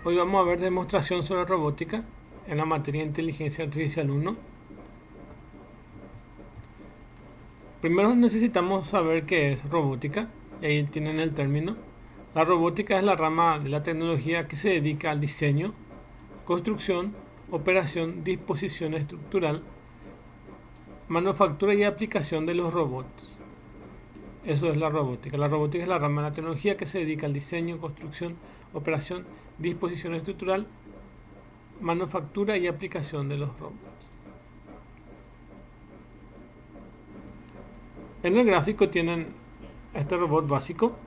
Hoy vamos a ver demostración sobre robótica en la materia de inteligencia artificial 1. Primero necesitamos saber qué es robótica, y ahí tienen el término. La robótica es la rama de la tecnología que se dedica al diseño, construcción, operación, disposición estructural, manufactura y aplicación de los robots. Eso es la robótica. La robótica es la rama de la tecnología que se dedica al diseño, construcción, operación, disposición estructural, manufactura y aplicación de los robots. En el gráfico tienen este robot básico,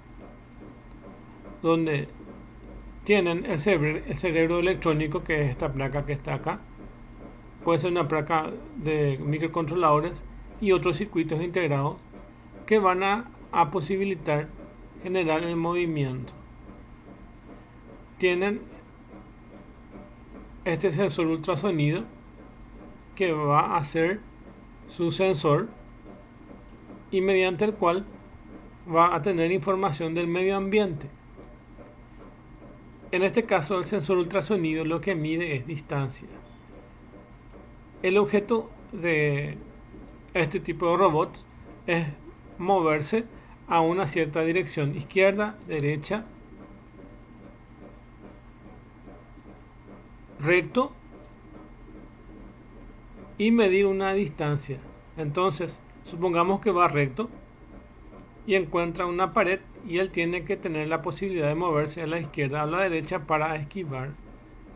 donde tienen el cerebro electrónico, que es esta placa que está acá. Puede ser una placa de microcontroladores y otros circuitos integrados que van a posibilitar generar el movimiento. Tienen este sensor ultrasonido que va a ser su sensor y mediante el cual va a tener información del medio ambiente. En este caso, el sensor ultrasonido lo que mide es distancia. El objeto de este tipo de robots es moverse a una cierta dirección, izquierda, derecha, recto, y medir una distancia. Entonces, supongamos que va recto y encuentra una pared, y él tiene que tener la posibilidad de moverse a la izquierda o a la derecha para esquivar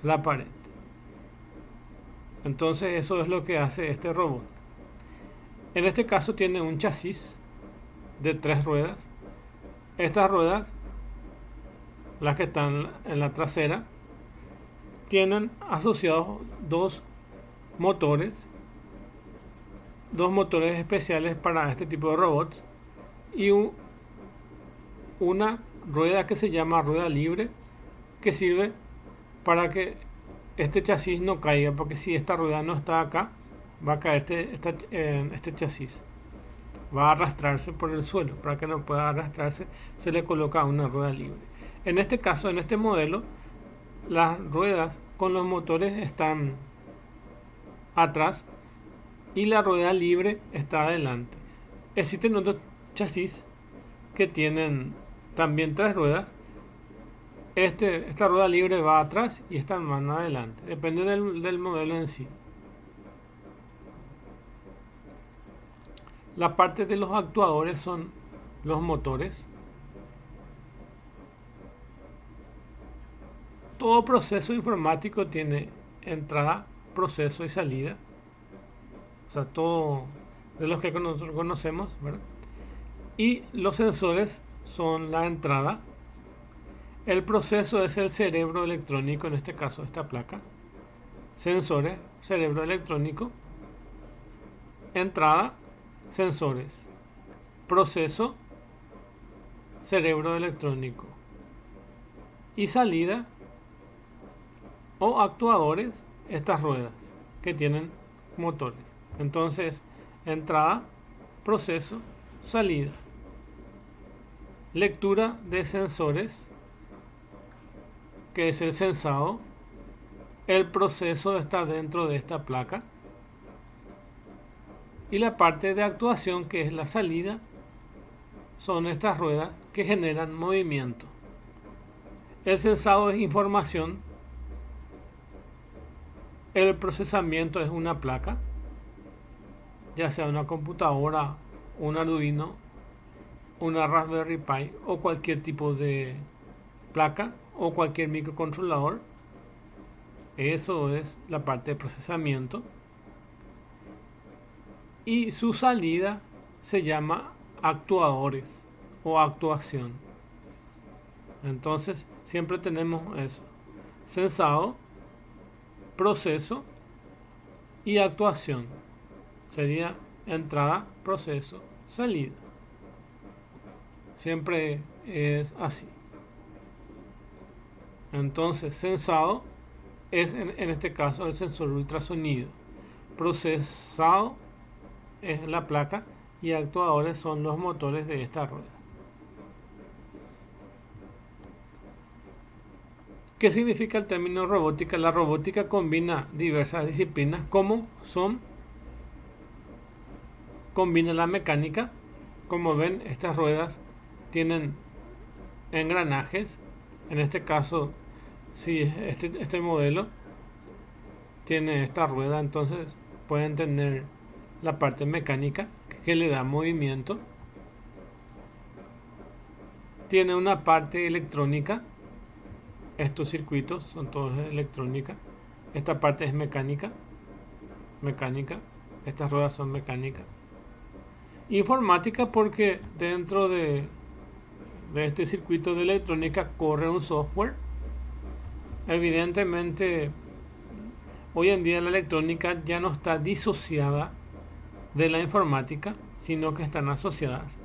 la pared. Entonces eso es lo que hace este robot. En este caso tiene un chasis de 3 ruedas. Estas ruedas, las que están en la trasera, tienen asociados motores, dos motores especiales para este tipo de robots, y una rueda que se llama rueda libre, que sirve para que este chasis no caiga, porque si esta rueda no está acá, va a caer este chasis, va a arrastrarse por el suelo. Para que no pueda arrastrarse, se le coloca una rueda libre. En este caso, en este modelo, las ruedas con los motores están atrás y la rueda libre está adelante. Existen otros chasis que tienen también 3 ruedas. Esta rueda libre va atrás y esta van adelante. Depende del modelo en sí. La parte de los actuadores son los motores. Todo proceso informático tiene entrada, proceso y salida. O sea, todo de los que nosotros conocemos, ¿verdad? Y los sensores son la entrada. El proceso es el cerebro electrónico, en este caso esta placa. Sensores, cerebro electrónico. Entrada, sensores. Proceso, cerebro electrónico. Y salida o actuadores, estas ruedas que tienen motores. Entonces, entrada, proceso, salida. Lectura de sensores, que es el sensado. El proceso está dentro de esta placa. Y la parte de actuación, que es la salida, son estas ruedas que generan movimiento. El sensado es información. El procesamiento es una placa, ya sea una computadora, un Arduino, una Raspberry Pi o cualquier tipo de placa o cualquier microcontrolador. Eso es la parte de procesamiento. Y su salida se llama actuadores o actuación. Entonces siempre tenemos eso: sensado, proceso y actuación. Sería entrada, proceso, salida. Siempre es así. Entonces, sensado es en este caso el sensor ultrasonido. Procesado es la placa y actuadores son los motores de esta rueda. ¿Qué significa el término robótica? La robótica combina diversas disciplinas como combina la mecánica. Como ven, estas ruedas tienen engranajes. En este caso, si este modelo tiene esta rueda, entonces pueden tener la parte mecánica que le da movimiento. Tiene una parte electrónica. Estos circuitos son todos electrónica. Esta parte es mecánica. Estas ruedas son mecánicas. Informática porque dentro de este circuito de electrónica corre un software. Evidentemente, hoy en día la electrónica ya no está disociada de la informática, sino que están asociadas.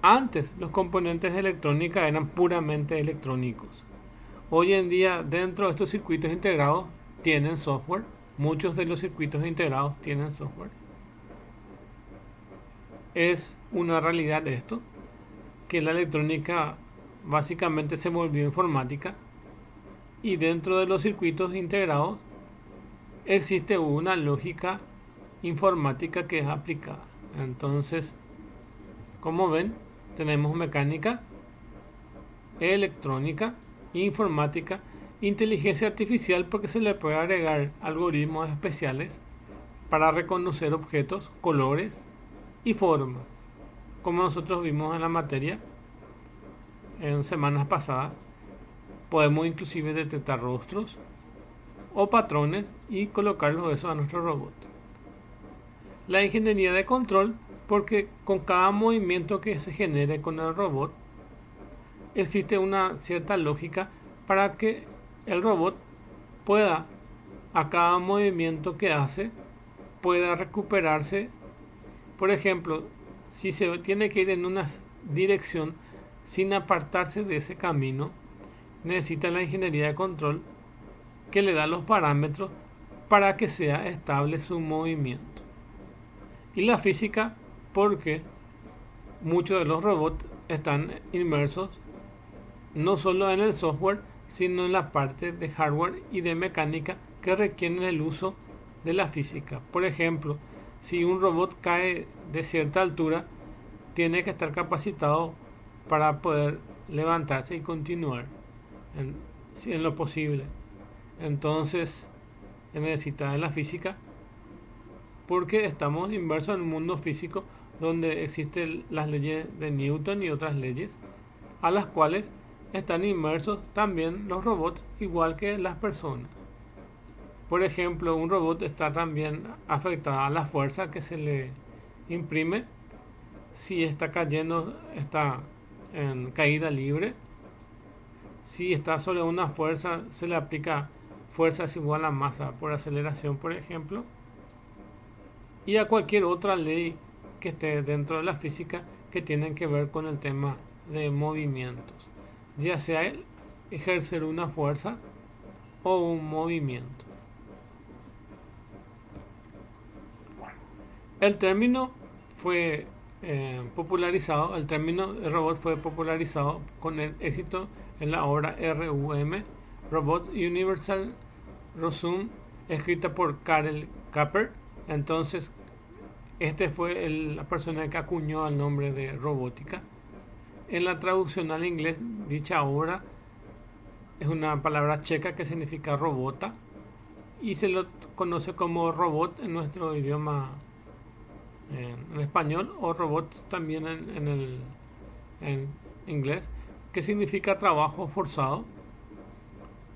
Antes los componentes de electrónica eran puramente electrónicos. Hoy en día dentro de estos circuitos integrados tienen software. Muchos de los circuitos integrados tienen software. Es una realidad esto, que la electrónica básicamente se volvió informática y dentro de los circuitos integrados existe una lógica informática que es aplicada. Entonces, como ven, tenemos mecánica, electrónica, informática, inteligencia artificial porque se le puede agregar algoritmos especiales para reconocer objetos, colores y formas. Como nosotros vimos en la materia en semanas pasadas, podemos inclusive detectar rostros o patrones y colocarlos eso a nuestro robot. La ingeniería de control porque con cada movimiento que se genere con el robot existe una cierta lógica para que el robot pueda, a cada movimiento que hace, pueda recuperarse. Por ejemplo, si se tiene que ir en una dirección sin apartarse de ese camino, necesita la ingeniería de control que le da los parámetros para que sea estable su movimiento. Y la física porque muchos de los robots están inmersos no solo en el software, sino en la parte de hardware y de mecánica que requieren el uso de la física. Por ejemplo, si un robot cae de cierta altura, tiene que estar capacitado para poder levantarse y continuar en lo posible. Entonces, necesita de la física porque estamos inmersos en un mundo físico donde existen las leyes de Newton y otras leyes a las cuales están inmersos también los robots igual que las personas. Por ejemplo, un robot está también afectado a la fuerza que se le imprime. Si está cayendo, está en caída libre. Si está sobre una fuerza, se le aplica fuerza es igual a masa por aceleración, por ejemplo. Y a cualquier otra ley que esté dentro de la física que tienen que ver con el tema de movimientos, ya sea el ejercer una fuerza o un movimiento. El término fue popularizado, el término de robot fue popularizado con el éxito en la obra RUM, Robots Universal Resume, escrita por Karel Kapper. Entonces, este fue la persona que acuñó el nombre de robótica. En la traducción al inglés, dicha obra es una palabra checa que significa robota y se lo conoce como robot en nuestro idioma en español o robot también en inglés, que significa trabajo forzado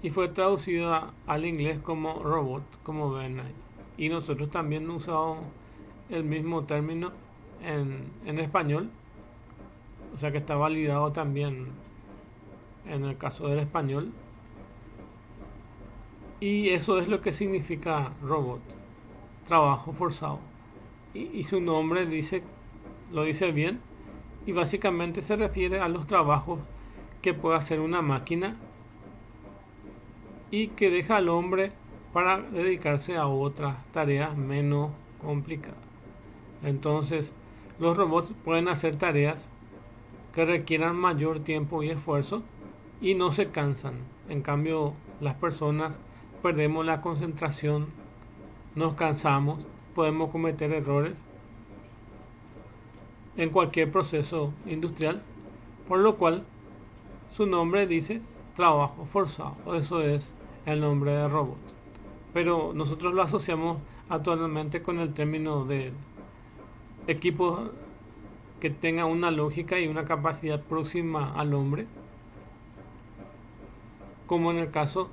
y fue traducido al inglés como robot, como ven ahí. Y nosotros también usamos el mismo término en español, o sea que está validado también en el caso del español. Y eso es lo que significa robot, trabajo forzado. Y su nombre lo dice bien, y básicamente se refiere a los trabajos que puede hacer una máquina y que deja al hombre para dedicarse a otras tareas menos complicadas. Entonces, los robots pueden hacer tareas que requieran mayor tiempo y esfuerzo y no se cansan. En cambio, las personas perdemos la concentración, nos cansamos, podemos cometer errores en cualquier proceso industrial, por lo cual su nombre dice trabajo forzado. Eso es el nombre de robot. Pero nosotros lo asociamos actualmente con el término de equipos que tengan una lógica y una capacidad próxima al hombre, como en el caso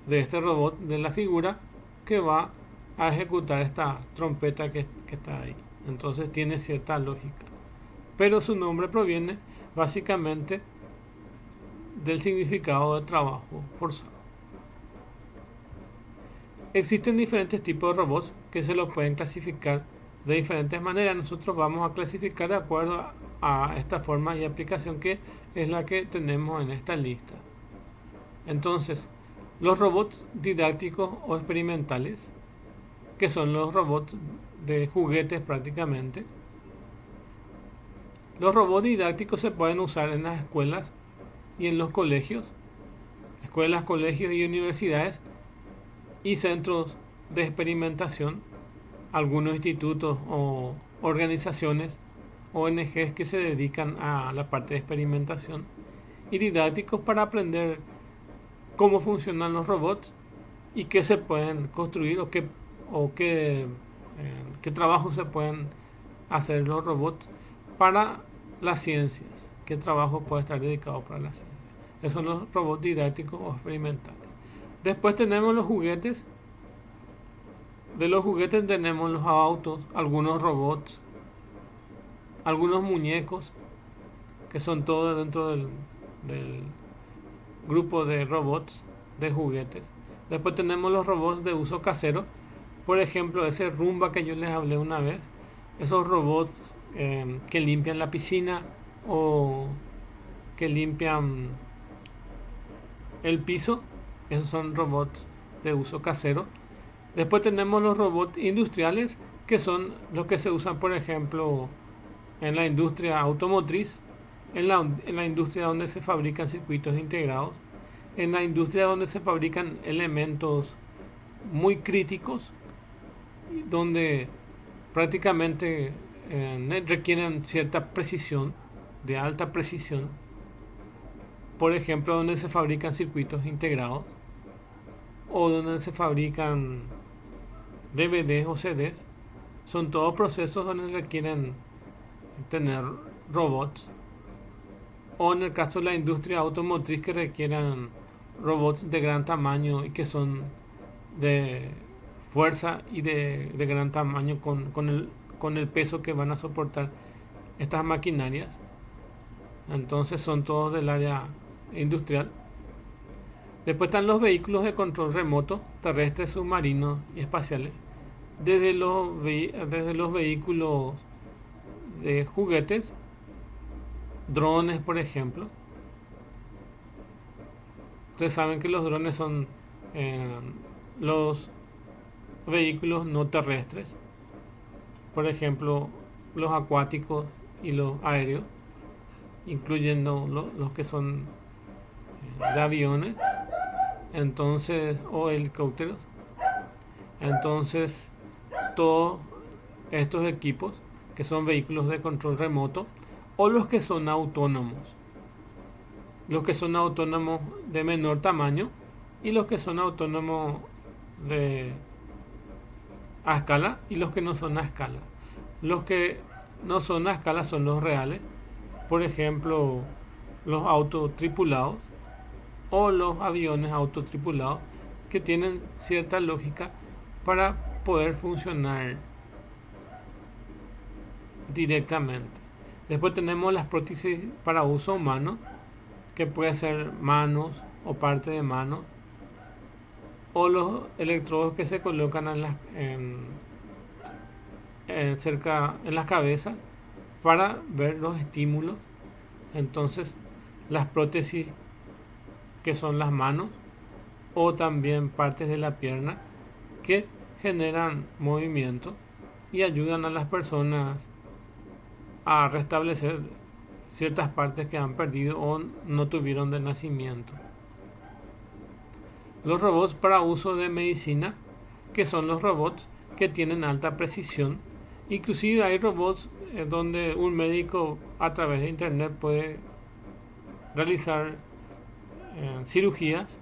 de este robot, de la figura que va a ejecutar esta trompeta que está ahí. Entonces tiene cierta lógica. Pero su nombre proviene básicamente del significado de trabajo forzado. Existen diferentes tipos de robots que se los pueden clasificar de diferentes maneras. Nosotros vamos a clasificar de acuerdo a esta forma y aplicación que es la que tenemos en esta lista. Entonces, los robots didácticos o experimentales, que son los robots de juguetes prácticamente. Los robots didácticos se pueden usar en las escuelas y en los colegios, escuelas, colegios y universidades y centros de experimentación, algunos institutos o organizaciones, ONGs que se dedican a la parte de experimentación, y didácticos para aprender cómo funcionan los robots y qué se pueden construir o qué trabajos se pueden hacer los robots para las ciencias, qué trabajo puede estar dedicado para las ciencias. Esos son los robots didácticos o experimentales. Después tenemos los juguetes. De los juguetes tenemos los autos, algunos robots, algunos muñecos, que son todos dentro del grupo de robots de juguetes. Después tenemos los robots de uso casero. Por ejemplo, ese Roomba que yo les hablé una vez. Esos robots que limpian la piscina o que limpian el piso. Esos son robots de uso casero. Después tenemos los robots industriales, que son los que se usan, por ejemplo, en la industria automotriz, en la industria donde se fabrican circuitos integrados, en la industria donde se fabrican elementos muy críticos, donde prácticamente requieren cierta precisión, de alta precisión. Por ejemplo, donde se fabrican circuitos integrados o donde se fabrican DVDs o CDs. Son todos procesos donde requieren tener robots. O en el caso de la industria automotriz, que requieran robots de gran tamaño y que son de fuerza y de gran tamaño con el peso que van a soportar estas maquinarias. Entonces son todos del área industrial. Después están los vehículos de control remoto, terrestres, submarinos y espaciales. Desde los vehículos de juguetes, drones, por ejemplo. Ustedes saben que los drones son los vehículos no terrestres. Por ejemplo, los acuáticos y los aéreos, incluyendo los que son de aviones, entonces, o helicópteros. Entonces, todos estos equipos que son vehículos de control remoto o los que son autónomos. Los que son autónomos de menor tamaño y los que son autónomos a escala y los que no son a escala. Los que no son a escala son los reales. Por ejemplo, los autotripulados o los aviones autotripulados, que tienen cierta lógica para poder funcionar directamente. Después tenemos las prótesis para uso humano, que puede ser manos o parte de manos, o los electrodos que se colocan cerca en la cabeza para ver los estímulos. Entonces, las prótesis que son las manos o también partes de la pierna que generan movimiento y ayudan a las personas a restablecer ciertas partes que han perdido o no tuvieron de nacimiento. Los robots para uso de medicina, que son los robots que tienen alta precisión. Inclusive hay robots donde un médico a través de internet puede realizar cirugías,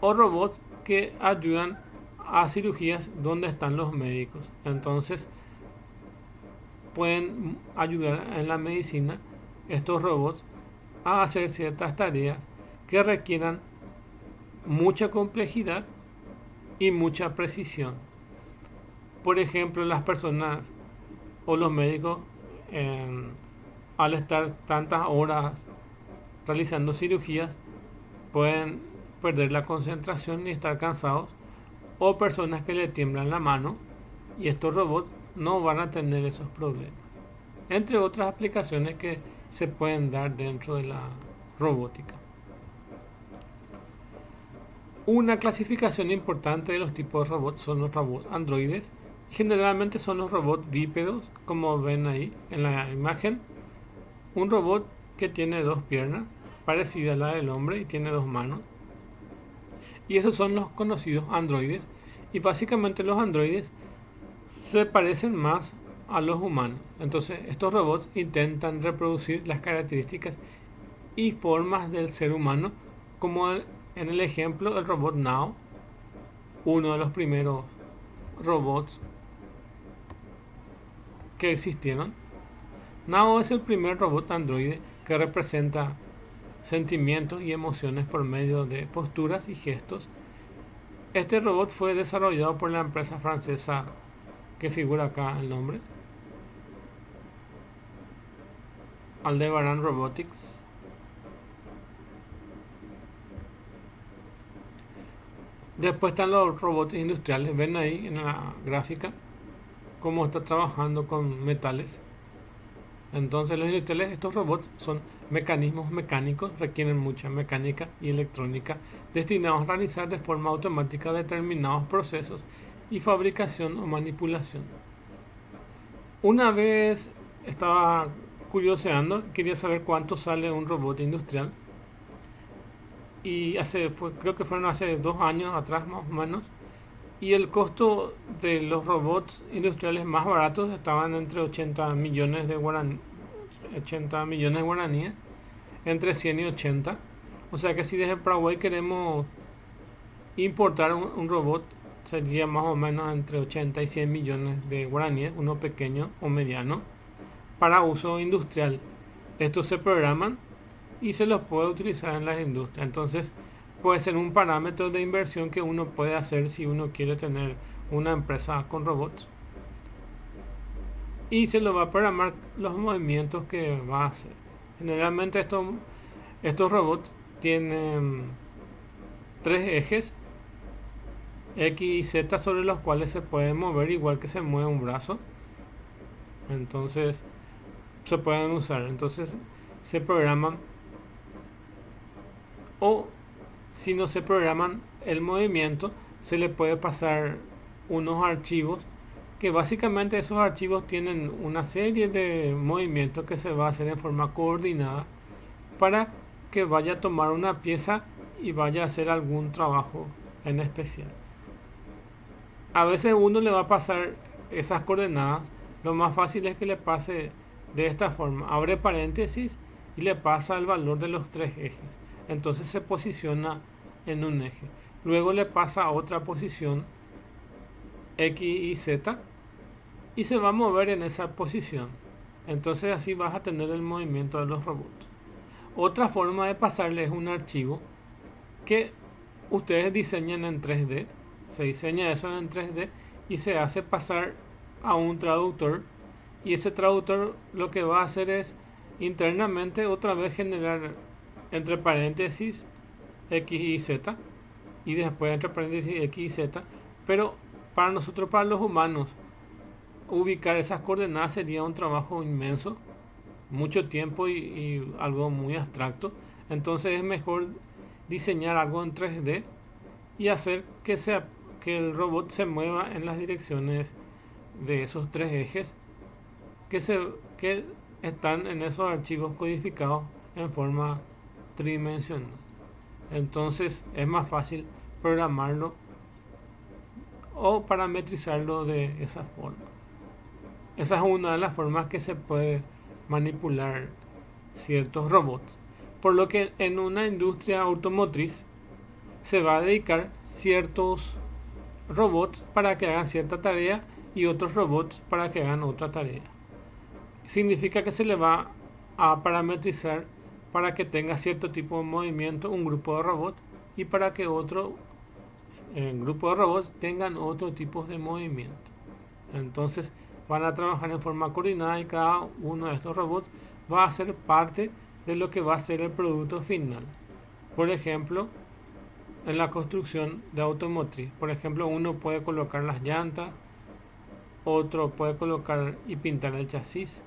o robots que ayudan a cirugías donde están los médicos. Entonces pueden ayudar en la medicina estos robots a hacer ciertas tareas que requieran mucha complejidad y mucha precisión. Por ejemplo, las personas o los médicos, al estar tantas horas realizando cirugías, pueden perder la concentración y estar cansados, o personas que le tiemblan la mano, y estos robots no van a tener esos problemas, entre otras aplicaciones que se pueden dar dentro de la robótica. Una clasificación importante de los tipos de robots son los robots androides. Generalmente son los robots bípedos, como ven ahí en la imagen. Un robot que tiene dos piernas, parecida a la del hombre, y tiene dos manos. Y esos son los conocidos androides. Y básicamente los androides se parecen más a los humanos. Entonces estos robots intentan reproducir las características y formas del ser humano, como en el ejemplo el robot Nao, uno de los primeros robots que existieron. Nao es el primer robot androide que representa sentimientos y emociones por medio de posturas y gestos. Este robot fue desarrollado por la empresa francesa que figura acá el nombre, Aldebaran Robotics. Después están los robots industriales. Ven ahí en la gráfica cómo está trabajando con metales. Entonces los industriales, estos robots son mecanismos mecánicos, requieren mucha mecánica y electrónica destinados a realizar de forma automática determinados procesos y fabricación o manipulación. Una vez estaba curioseando, quería saber cuánto sale un robot industrial, y creo que fueron hace 2 años atrás más o menos, y el costo de los robots industriales más baratos estaban entre 80 millones de guaraníes, entre 100 y 80. O sea que si desde Paraguay queremos importar un robot, sería más o menos entre 80 y 100 millones de guaraníes, uno pequeño o mediano, para uso industrial. Estos se programan y se los puede utilizar en las industrias. Entonces puede ser un parámetro de inversión que uno puede hacer si uno quiere tener una empresa con robots, y se lo va a programar los movimientos que va a hacer. Generalmente estos robots tienen 3 ejes X y Z sobre los cuales se puede mover igual que se mueve un brazo. Entonces se pueden usar. Entonces se programan, o si no se programan el movimiento, se le puede pasar unos archivos, que básicamente esos archivos tienen una serie de movimientos que se va a hacer en forma coordinada para que vaya a tomar una pieza y vaya a hacer algún trabajo en especial. A veces uno le va a pasar esas coordenadas. Lo más fácil es que le pase de esta forma: abre paréntesis y le pasa el valor de los 3 ejes. Entonces se posiciona en un eje. Luego le pasa a otra posición X y Z y se va a mover en esa posición. Entonces así vas a tener el movimiento de los robots. Otra forma de pasarle es un archivo que ustedes diseñan en 3D. Se diseña eso en 3D y se hace pasar a un traductor, y ese traductor lo que va a hacer es internamente otra vez generar entre paréntesis X y Z, y después entre paréntesis X y Z. Pero para nosotros, para los humanos, ubicar esas coordenadas sería un trabajo inmenso, mucho tiempo y algo muy abstracto. Entonces es mejor diseñar algo en 3D y hacer que el robot se mueva en las direcciones de esos 3 ejes, que están en esos archivos codificados en forma tridimensional. Entonces es más fácil programarlo o parametrizarlo de esa forma. Esa es una de las formas que se puede manipular ciertos robots. Por lo que en una industria automotriz se va a dedicar ciertos robots para que hagan cierta tarea y otros robots para que hagan otra tarea. Significa que se le va a parametrizar para que tenga cierto tipo de movimiento un grupo de robots y para que otro grupo de robots tengan otro tipo de movimiento. Entonces van a trabajar en forma coordinada y cada uno de estos robots va a ser parte de lo que va a ser el producto final. Por ejemplo, en la construcción de automotriz, por ejemplo, uno puede colocar las llantas, otro puede colocar y pintar el chasis.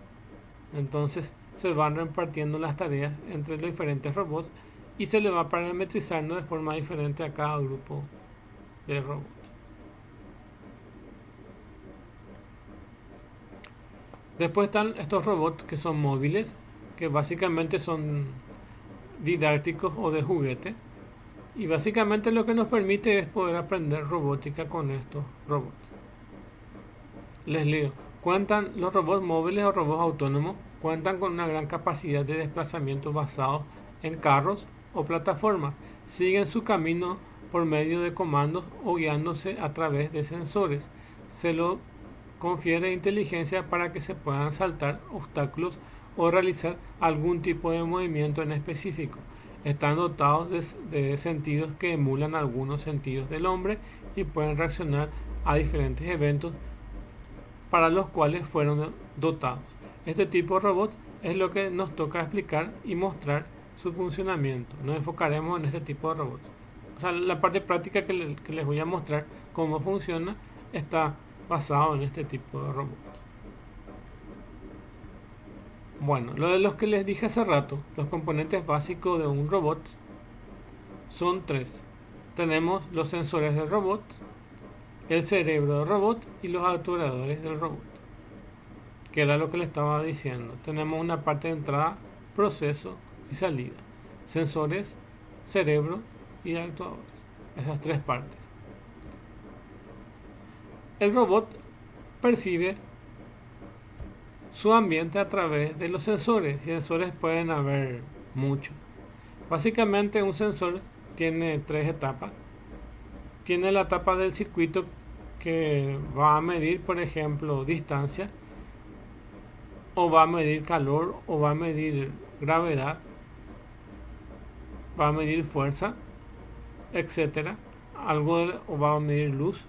Entonces se van repartiendo las tareas entre los diferentes robots y se le va parametrizando de forma diferente a cada grupo de robots. Después están estos robots que son móviles, que básicamente son didácticos o de juguete. Y básicamente lo que nos permite es poder aprender robótica con estos robots. Les leo. Los robots móviles o robots autónomos cuentan con una gran capacidad de desplazamiento basados en carros o plataformas. Siguen su camino por medio de comandos o guiándose a través de sensores. Se lo confiere inteligencia para que se puedan saltar obstáculos o realizar algún tipo de movimiento en específico. Están dotados de sentidos que emulan algunos sentidos del hombre y pueden reaccionar a diferentes eventos para los cuales fueron dotados. Este tipo de robots es lo que nos toca explicar y mostrar su funcionamiento. Nos enfocaremos en este tipo de robots. O sea, la parte práctica que les voy a mostrar cómo funciona está basado en este tipo de robots. Bueno, lo de los que les dije hace rato, los componentes básicos de un robot son tres. Tenemos los sensores del robot, el cerebro del robot y los actuadores del robot, que era lo que le estaba diciendo. Tenemos una parte de entrada, proceso y salida. Sensores, cerebro y actuadores. Esas tres partes. El robot percibe su ambiente a través de los sensores. Y sensores pueden haber muchos. Básicamente un sensor tiene tres etapas. Tiene la etapa del circuito que va a medir, por ejemplo, distancia, o va a medir calor, o va a medir gravedad, va a medir fuerza, etcétera. O va a medir luz,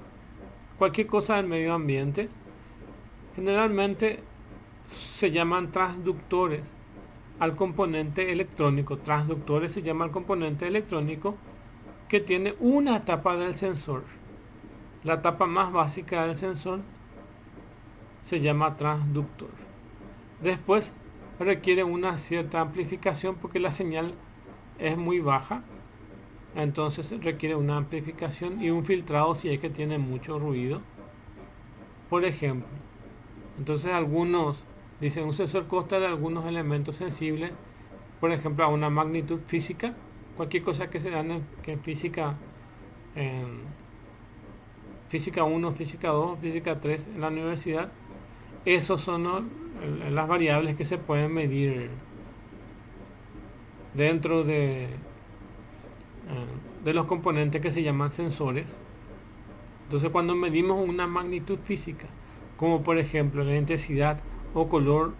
cualquier cosa del medio ambiente. Generalmente se llaman transductores al componente electrónico. Transductores se llama al componente electrónico que tiene una etapa del sensor. La etapa más básica del sensor se llama transductor. Después requiere una cierta amplificación porque la señal es muy baja. Entonces requiere una amplificación y un filtrado si es que tiene mucho ruido. Por ejemplo, entonces algunos dicen un sensor consta de algunos elementos sensibles, por ejemplo a una magnitud física, cualquier cosa que se dan en física, en física 1, física 2, física 3 en la universidad. Esos son las variables que se pueden medir dentro de los componentes que se llaman sensores. Entonces cuando medimos una magnitud física, como por ejemplo la intensidad o color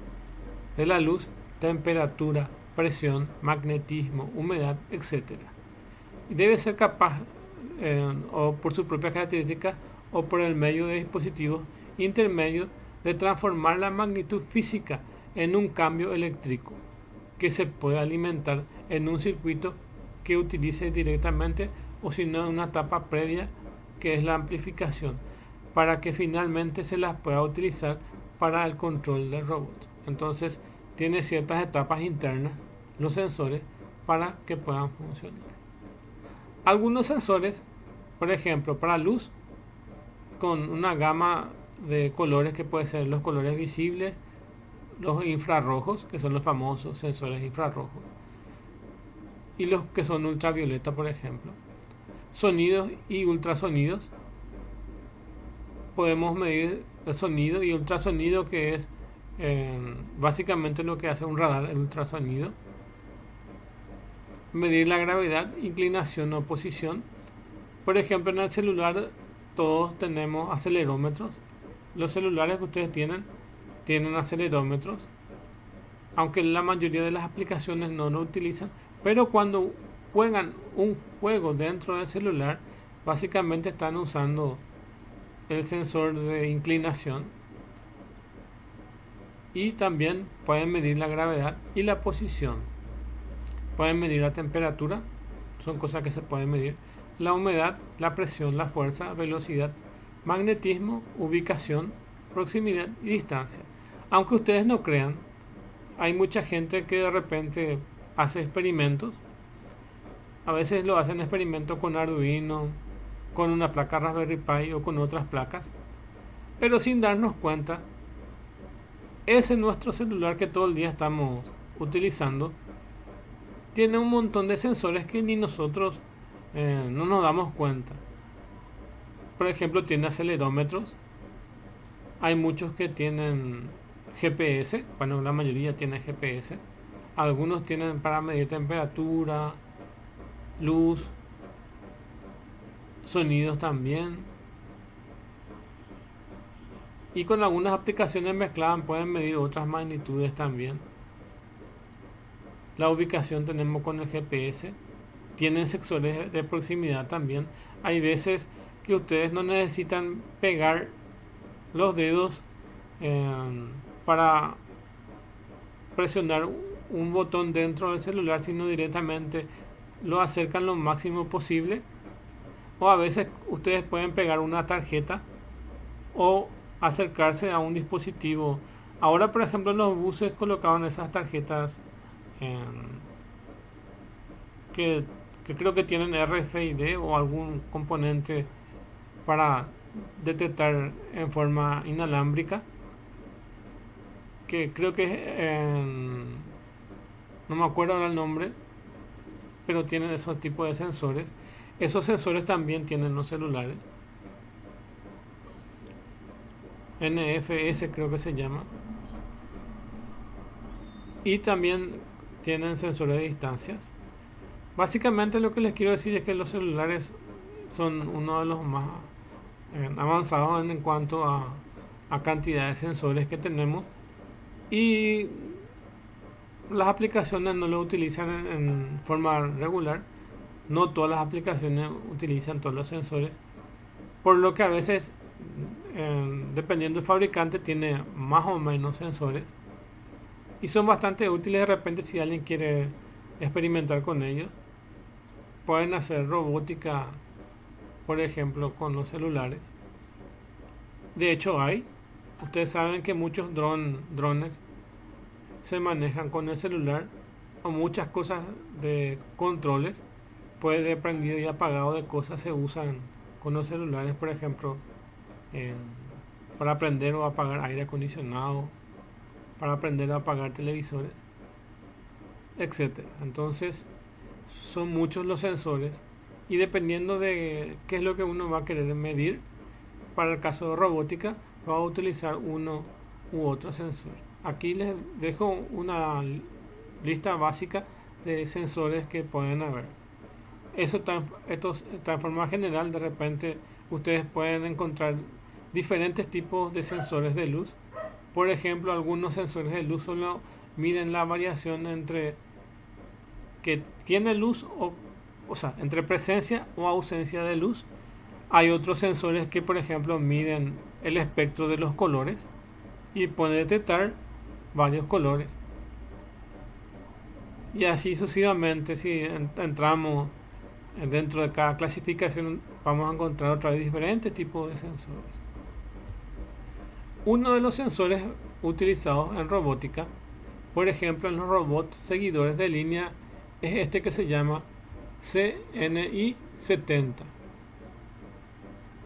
de la luz, temperatura, presión, magnetismo, humedad, etc. Y debe ser capaz, o por sus propias características, o por el medio de dispositivos intermedios, de transformar la magnitud física en un cambio eléctrico que se puede alimentar en un circuito que utilice directamente o si no en una etapa previa que es la amplificación, para que finalmente se las pueda utilizar para el control del robot. Entonces tiene ciertas etapas internas los sensores para que puedan funcionar. Algunos sensores, por ejemplo para luz, con una gama de colores que puede ser los colores visibles, los infrarrojos, que son los famosos sensores infrarrojos, y los que son ultravioleta, por ejemplo. Sonidos y ultrasonidos. Podemos medir el sonido y ultrasonido, que es básicamente lo que hace un radar, el ultrasonido. Medir la gravedad, inclinación o posición. Por ejemplo, en el celular todos tenemos acelerómetros. Los celulares que ustedes tienen acelerómetros, aunque la mayoría de las aplicaciones no lo utilizan, pero cuando juegan un juego dentro del celular, básicamente están usando el sensor de inclinación, y también pueden medir la gravedad y la posición. Pueden medir la temperatura, son cosas que se pueden medir, la humedad, la presión, la fuerza, velocidad, magnetismo, ubicación, proximidad y distancia. Aunque ustedes no crean, hay mucha gente que de repente hace experimentos. A veces lo hacen experimentos con Arduino, con una placa Raspberry Pi o con otras placas, pero sin darnos cuenta, ese nuestro celular que todo el día estamos utilizando tiene un montón de sensores que ni nosotros no nos damos cuenta. Por ejemplo, tiene acelerómetros. Hay muchos que tienen GPS, bueno, la mayoría tiene GPS. Algunos tienen para medir temperatura, luz, sonidos también. Y con algunas aplicaciones mezcladas pueden medir otras magnitudes también. La ubicación tenemos con el GPS. Tienen sensores de proximidad también. Hay veces que ustedes no necesitan pegar los dedos para presionar un botón dentro del celular, sino directamente lo acercan lo máximo posible. O a veces ustedes pueden pegar una tarjeta o acercarse a un dispositivo. Ahora, por ejemplo, en los buses colocaban esas tarjetas que creo que tienen RFID o algún componente para detectar en forma inalámbrica, que creo que no me acuerdo ahora el nombre, pero tienen esos tipos de sensores. Esos sensores también tienen los celulares. NFS creo que se llama. Y también tienen sensores de distancias. Básicamente lo que les quiero decir es que los celulares son uno de los más avanzados en cuanto a cantidad de sensores que tenemos, y las aplicaciones no lo utilizan en forma regular. No todas las aplicaciones utilizan todos los sensores, por lo que a veces dependiendo del fabricante tiene más o menos sensores, y son bastante útiles de repente si alguien quiere experimentar con ellos. Pueden hacer robótica, por ejemplo, con los celulares. De hecho ustedes saben que muchos drones se manejan con el celular, o muchas cosas de controles, pues de prendido y apagado de cosas, se usan con los celulares, por ejemplo, para prender o apagar aire acondicionado, para prender o apagar televisores, etcétera. Entonces, son muchos los sensores, y dependiendo de qué es lo que uno va a querer medir, para el caso de robótica va a utilizar uno u otro sensor. Aquí les dejo una lista básica de sensores que pueden haber. Esto está en forma general. De repente ustedes pueden encontrar diferentes tipos de sensores de luz. Por ejemplo, algunos sensores de luz solo miden la variación entre que tiene luz, o sea, entre presencia o ausencia de luz. Hay otros sensores que, por ejemplo, miden el espectro de los colores y pueden detectar varios colores. Y así sucesivamente, si entramos dentro de cada clasificación, vamos a encontrar otra vez diferentes tipos de sensores. Uno de los sensores utilizados en robótica, por ejemplo en los robots seguidores de línea, es este que se llama CNI 70.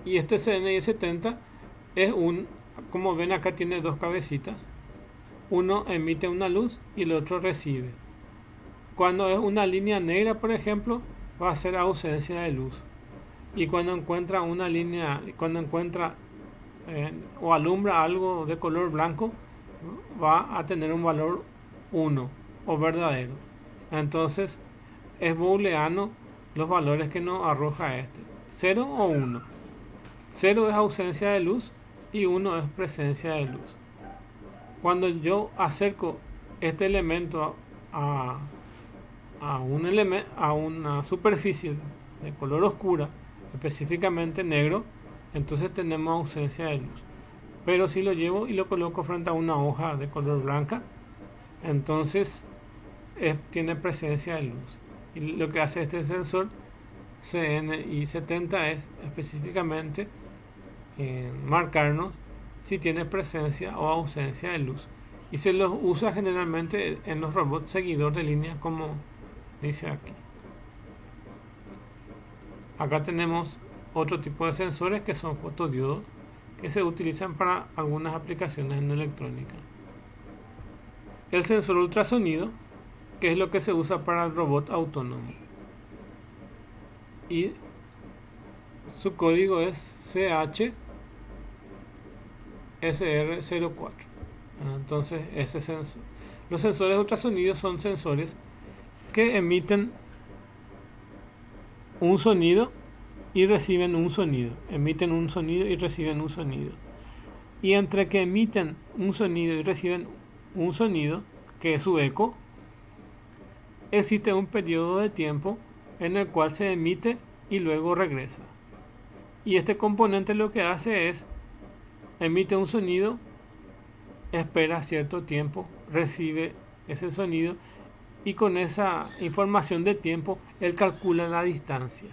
Y este CNI 70 es como ven acá, tiene dos cabecitas. Uno emite una luz y el otro recibe. Cuando es una línea negra, por ejemplo, va a ser ausencia de luz. Y cuando encuentra una línea, cuando encuentra o alumbra algo de color blanco, va a tener un valor 1 o verdadero. Entonces es booleano los valores que nos arroja este: 0 o 1. 0 es ausencia de luz y 1 es presencia de luz. Cuando yo acerco este elemento a una superficie de color oscura, específicamente negro, entonces tenemos ausencia de luz. Pero si lo llevo y lo coloco frente a una hoja de color blanca, entonces tiene presencia de luz. Y lo que hace este sensor CNI70 es específicamente marcarnos si tiene presencia o ausencia de luz. Y se los usa generalmente en los robots seguidor de línea, como dice aquí. Acá tenemos otro tipo de sensores que son fotodiodos, que se utilizan para algunas aplicaciones en electrónica. El sensor ultrasonido, que es lo que se usa para el robot autónomo. Y su código es CHSR04. Entonces, ese sensor. Los sensores ultrasonidos son sensores que emiten un sonido y reciben un sonido. Emiten un sonido y reciben un sonido. Y entre que emiten un sonido y reciben un sonido, que es su eco, existe un periodo de tiempo en el cual se emite y luego regresa. Y este componente lo que hace es emite un sonido, espera cierto tiempo, recibe ese sonido y con esa información de tiempo él calcula la distancia.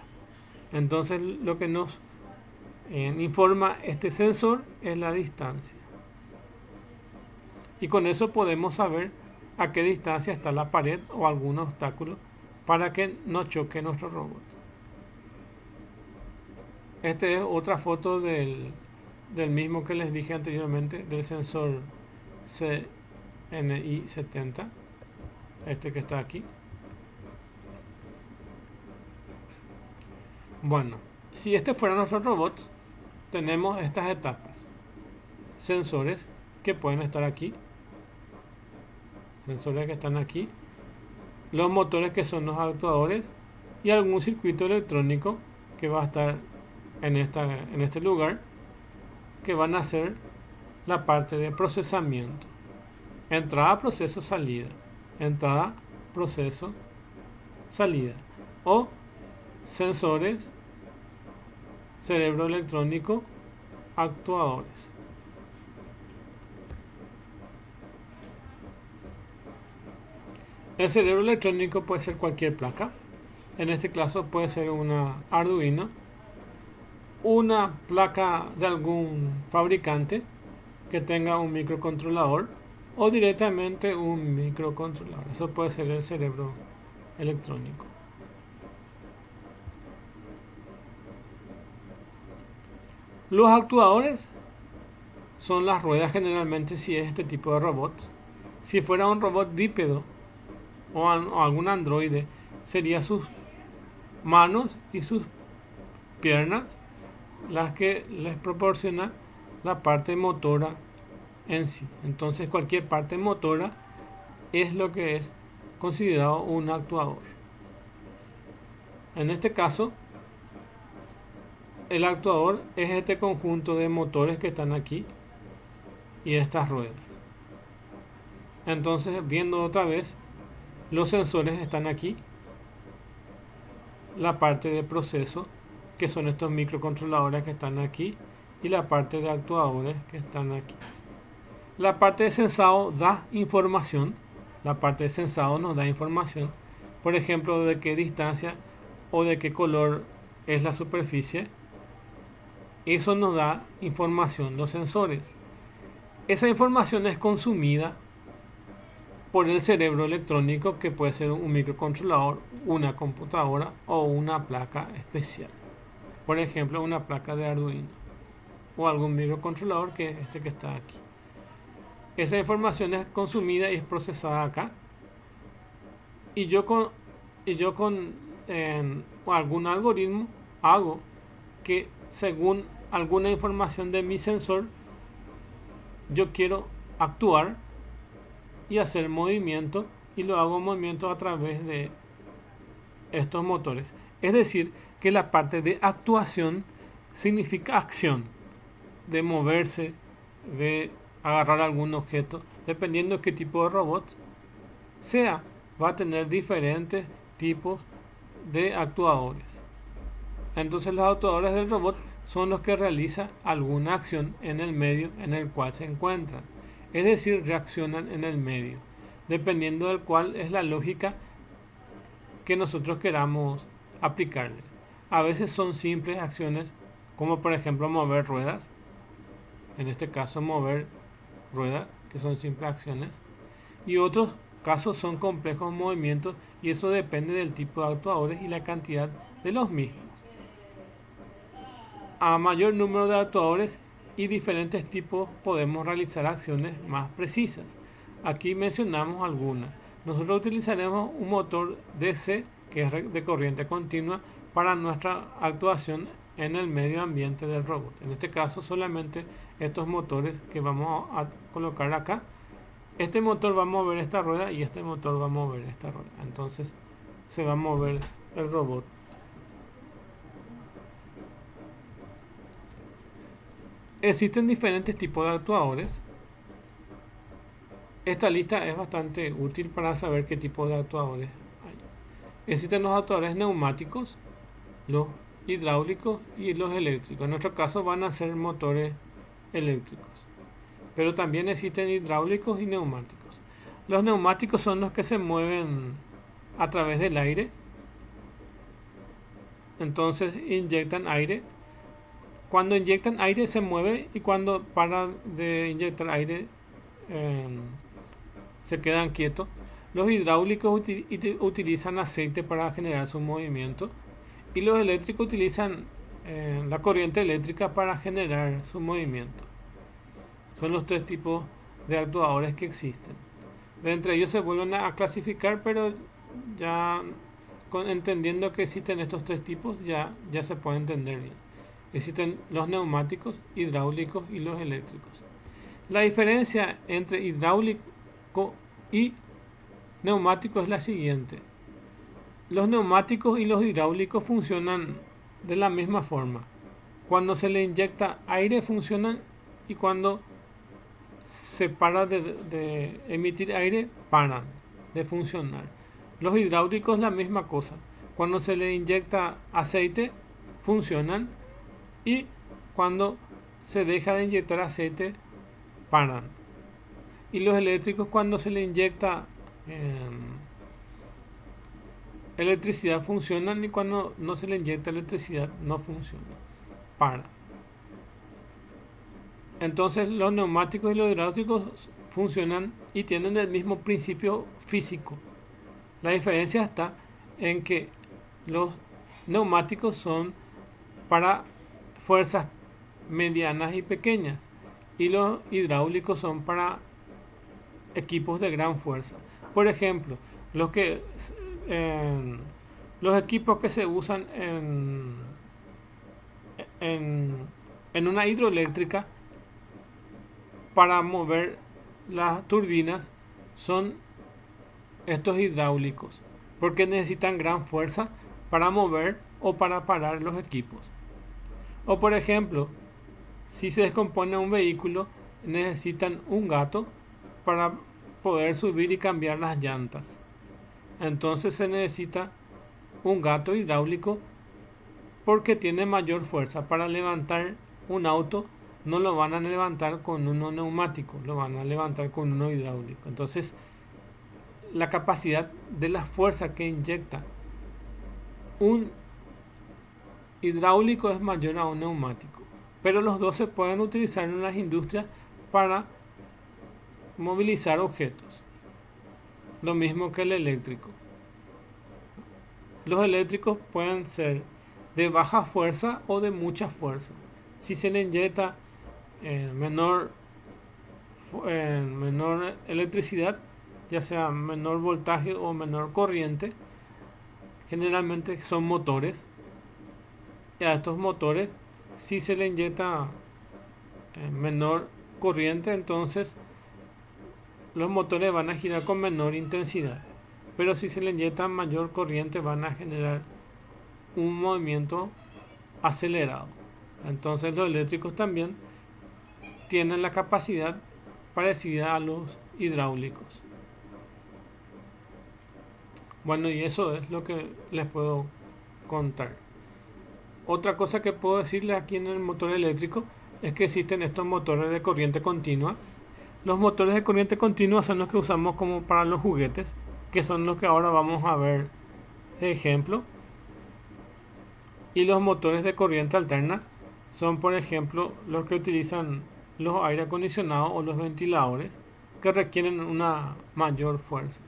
Entonces lo que nos informa este sensor es la distancia. Y con eso podemos saber a qué distancia está la pared o algún obstáculo para que no choque nuestro robot. Esta es otra foto del mismo que les dije anteriormente, del sensor CNI70, este que está aquí. Bueno, si este fuera nuestro robot, tenemos estas etapas. Sensores que pueden estar aquí, sensores que están aquí, los motores que son los actuadores y algún circuito electrónico que va a estar en este lugar, que van a ser la parte de procesamiento. Entrada, proceso, salida. Entrada, proceso, salida. O sensores, cerebro electrónico, actuadores. El cerebro electrónico puede ser cualquier placa. En este caso puede ser una Arduino, una placa de algún fabricante que tenga un microcontrolador o directamente un microcontrolador. Eso puede ser el cerebro electrónico. Los actuadores son las ruedas generalmente si es este tipo de robot. Si fuera un robot bípedo o algún androide, sería sus manos y sus piernas las que les proporciona la parte motora en sí. Entonces cualquier parte motora es lo que es considerado un actuador. En este caso, el actuador es este conjunto de motores que están aquí y estas ruedas. Entonces, viendo otra vez, los sensores están aquí, la parte de proceso, que son estos microcontroladores que están aquí, y la parte de actuadores que están aquí. La parte de sensado da información. La parte de sensado nos da información, por ejemplo, de qué distancia o de qué color es la superficie. Eso nos da información los sensores. Esa información es consumida por el cerebro electrónico, que puede ser un microcontrolador, una computadora o una placa especial. Por ejemplo, una placa de Arduino o algún microcontrolador que es este que está aquí. esa información es consumida y es procesada acá. Y yo con algún algoritmo hago que según alguna información de mi sensor, yo quiero actuar y hacer movimiento, y lo hago movimiento a través de estos motores. Es decir, que la parte de actuación significa acción, de moverse, de agarrar algún objeto, dependiendo de qué tipo de robot sea, va a tener diferentes tipos de actuadores. Entonces los actuadores del robot son los que realizan alguna acción en el medio en el cual se encuentran. Es decir, reaccionan en el medio, dependiendo del cual es la lógica que nosotros queramos aplicarle. A veces son simples acciones, como por ejemplo mover ruedas. En este caso mover ruedas, que son simples acciones. Y otros casos son complejos movimientos, y eso depende del tipo de actuadores y la cantidad de los mismos. A mayor número de actuadores y diferentes tipos podemos realizar acciones más precisas. Aquí mencionamos algunas. Nosotros utilizaremos un motor DC, que es de corriente continua, para nuestra actuación en el medio ambiente del robot. En este caso solamente estos motores que vamos a colocar acá. Este motor va a mover esta rueda y este motor va a mover esta rueda. Entonces se va a mover el robot. Existen diferentes tipos de actuadores. Esta lista es bastante útil para saber qué tipo de actuadores hay. Existen los actuadores neumáticos, los hidráulicos y los eléctricos. En nuestro caso van a ser motores eléctricos, pero también existen hidráulicos y neumáticos. Los neumáticos son los que se mueven a través del aire. Entonces inyectan aire. Cuando inyectan aire se mueve, y cuando paran de inyectar aire se quedan quietos. Los hidráulicos utilizan aceite para generar su movimiento, y los eléctricos utilizan la corriente eléctrica para generar su movimiento. Son los tres tipos de actuadores que existen. De entre ellos se vuelven a clasificar, pero ya entendiendo que existen estos tres tipos, ya se puede entender bien. Existen los neumáticos, hidráulicos y los eléctricos. La diferencia entre hidráulico y neumático es la siguiente. Los neumáticos y los hidráulicos funcionan de la misma forma. Cuando se le inyecta aire funcionan, y cuando se para de emitir aire paran de funcionar. Los hidráulicos la misma cosa. Cuando se le inyecta aceite funcionan, y cuando se deja de inyectar aceite paran. Y los eléctricos, cuando se le inyecta electricidad funcionan, y cuando no se le inyecta electricidad no funciona, para. Entonces los neumáticos y los hidráulicos funcionan y tienen el mismo principio físico. La diferencia está en que los neumáticos son para fuerzas medianas y pequeñas, y los hidráulicos son para equipos de gran fuerza. Por ejemplo, los equipos que se usan en una hidroeléctrica para mover las turbinas son estos hidráulicos, porque necesitan gran fuerza para mover o para parar los equipos. O por ejemplo, si se descompone un vehículo, necesitan un gato para poder subir y cambiar las llantas. Entonces se necesita un gato hidráulico, porque tiene mayor fuerza. Para levantar un auto no lo van a levantar con uno neumático, lo van a levantar con uno hidráulico. Entonces la capacidad de la fuerza que inyecta un hidráulico es mayor a un neumático, pero los dos se pueden utilizar en las industrias para movilizar objetos, lo mismo que el eléctrico. Los eléctricos pueden ser de baja fuerza o de mucha fuerza. Si se le inyecta menor menor electricidad, ya sea menor voltaje o menor corriente, generalmente son motores. Y a estos motores, si se le inyecta menor corriente, entonces los motores van a girar con menor intensidad. Pero si se le inyecta mayor corriente, van a generar un movimiento acelerado. Entonces los eléctricos también tienen la capacidad parecida a los hidráulicos. Bueno, y eso es lo que les puedo contar. Otra cosa que puedo decirles aquí en el motor eléctrico es que existen estos motores de corriente continua. Los motores de corriente continua son los que usamos como para los juguetes, que son los que ahora vamos a ver de ejemplo. Y los motores de corriente alterna son, por ejemplo, los que utilizan los aire acondicionados o los ventiladores, que requieren una mayor fuerza.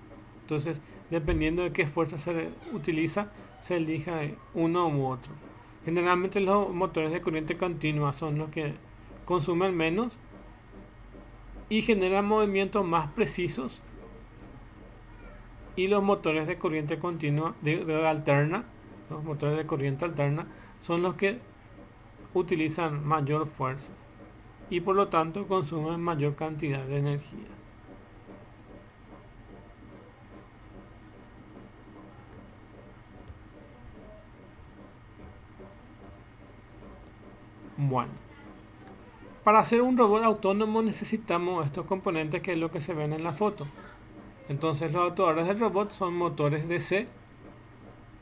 Entonces, dependiendo de qué fuerza se utiliza, se elige uno u otro. Generalmente los motores de corriente continua son los que consumen menos y generan movimientos más precisos. Y los motores de corriente continua, de alterna, los motores de corriente alterna, son los que utilizan mayor fuerza y por lo tanto consumen mayor cantidad de energía. Bueno, para hacer un robot autónomo necesitamos estos componentes, que es lo que se ven en la foto. Entonces los actuadores del robot son motores DC.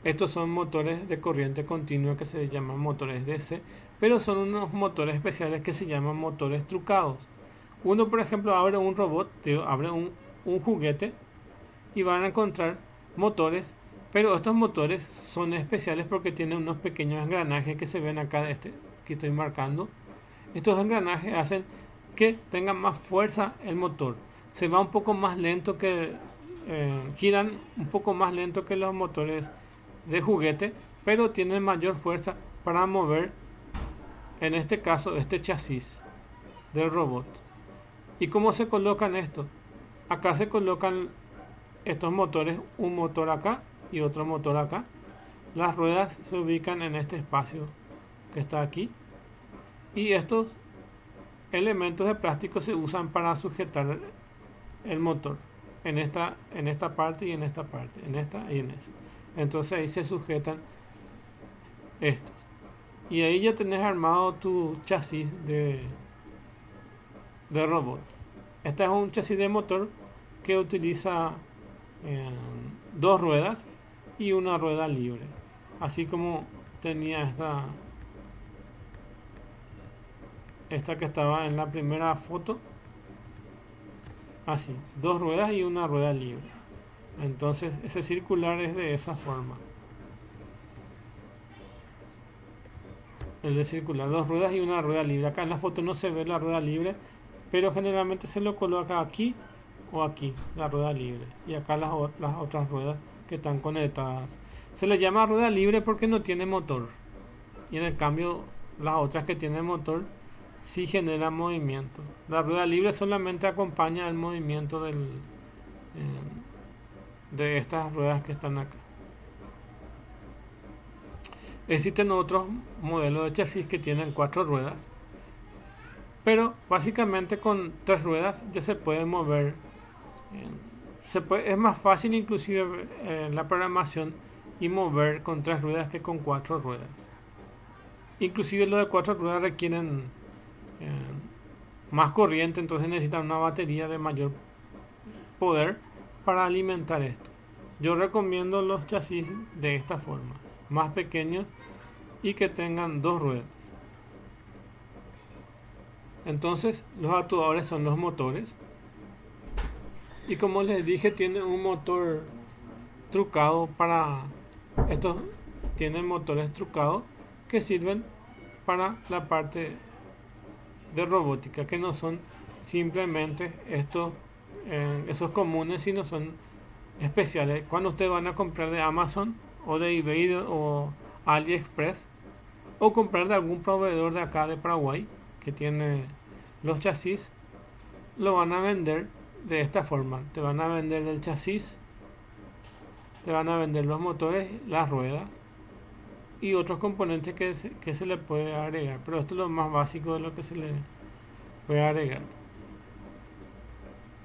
Estos son motores de corriente continua que se llaman motores DC, pero son unos motores especiales que se llaman motores trucados. Uno, por ejemplo, abre un robot, abre un juguete y van a encontrar motores, pero estos motores son especiales porque tienen unos pequeños engranajes que se ven acá, que estoy marcando. Estos engranajes hacen que tenga más fuerza el motor. Se va un poco más lento giran un poco más lento que los motores de juguete, pero tienen mayor fuerza para mover, en este caso, este chasis del robot. ¿Y cómo se colocan estos? Acá se colocan estos motores, un motor acá y otro motor acá. Las ruedas se ubican en este espacio que está aquí. Y estos elementos de plástico se usan para sujetar el motor en esta parte y en esta parte, en esta y en esa. Entonces ahí se sujetan estos. Y ahí ya tenés armado tu chasis de robot. Este es un chasis de motor que utiliza dos ruedas y una rueda libre. Así como tenía esta que estaba en la primera foto. Así, dos ruedas y una rueda libre. Entonces ese circular es de esa forma. El de circular, dos ruedas y una rueda libre. Acá en la foto no se ve la rueda libre, pero generalmente se lo coloca aquí o aquí, la rueda libre. Y acá las otras ruedas que están conectadas. Se le llama rueda libre porque no tiene motor. Y en el cambio, las otras que tienen motor sí generan movimiento. La rueda libre solamente acompaña el movimiento de estas ruedas que están acá. Existen otros modelos de chasis que tienen 4 ruedas, pero básicamente con 3 ruedas ya se puede mover. Es más fácil inclusive la programación y mover con 3 ruedas que con 4 ruedas. Inclusive los de 4 ruedas requieren más corriente, entonces necesitan una batería de mayor poder para alimentar esto. Yo recomiendo los chasis de esta forma, más pequeños y que tengan 2 ruedas. Entonces los actuadores son los motores, y como les dije, tiene un motor trucado para estos. Tienen motores trucados que sirven para la parte de robótica, que no son simplemente esos comunes, sino son especiales. Cuando ustedes van a comprar de Amazon o de eBay o AliExpress, o comprar de algún proveedor de acá de Paraguay que tiene los chasis, lo van a vender de esta forma. Te van a vender el chasis, te van a vender los motores, las ruedas y otros componentes que se le puede agregar. Pero esto es lo más básico de lo que se le puede agregar.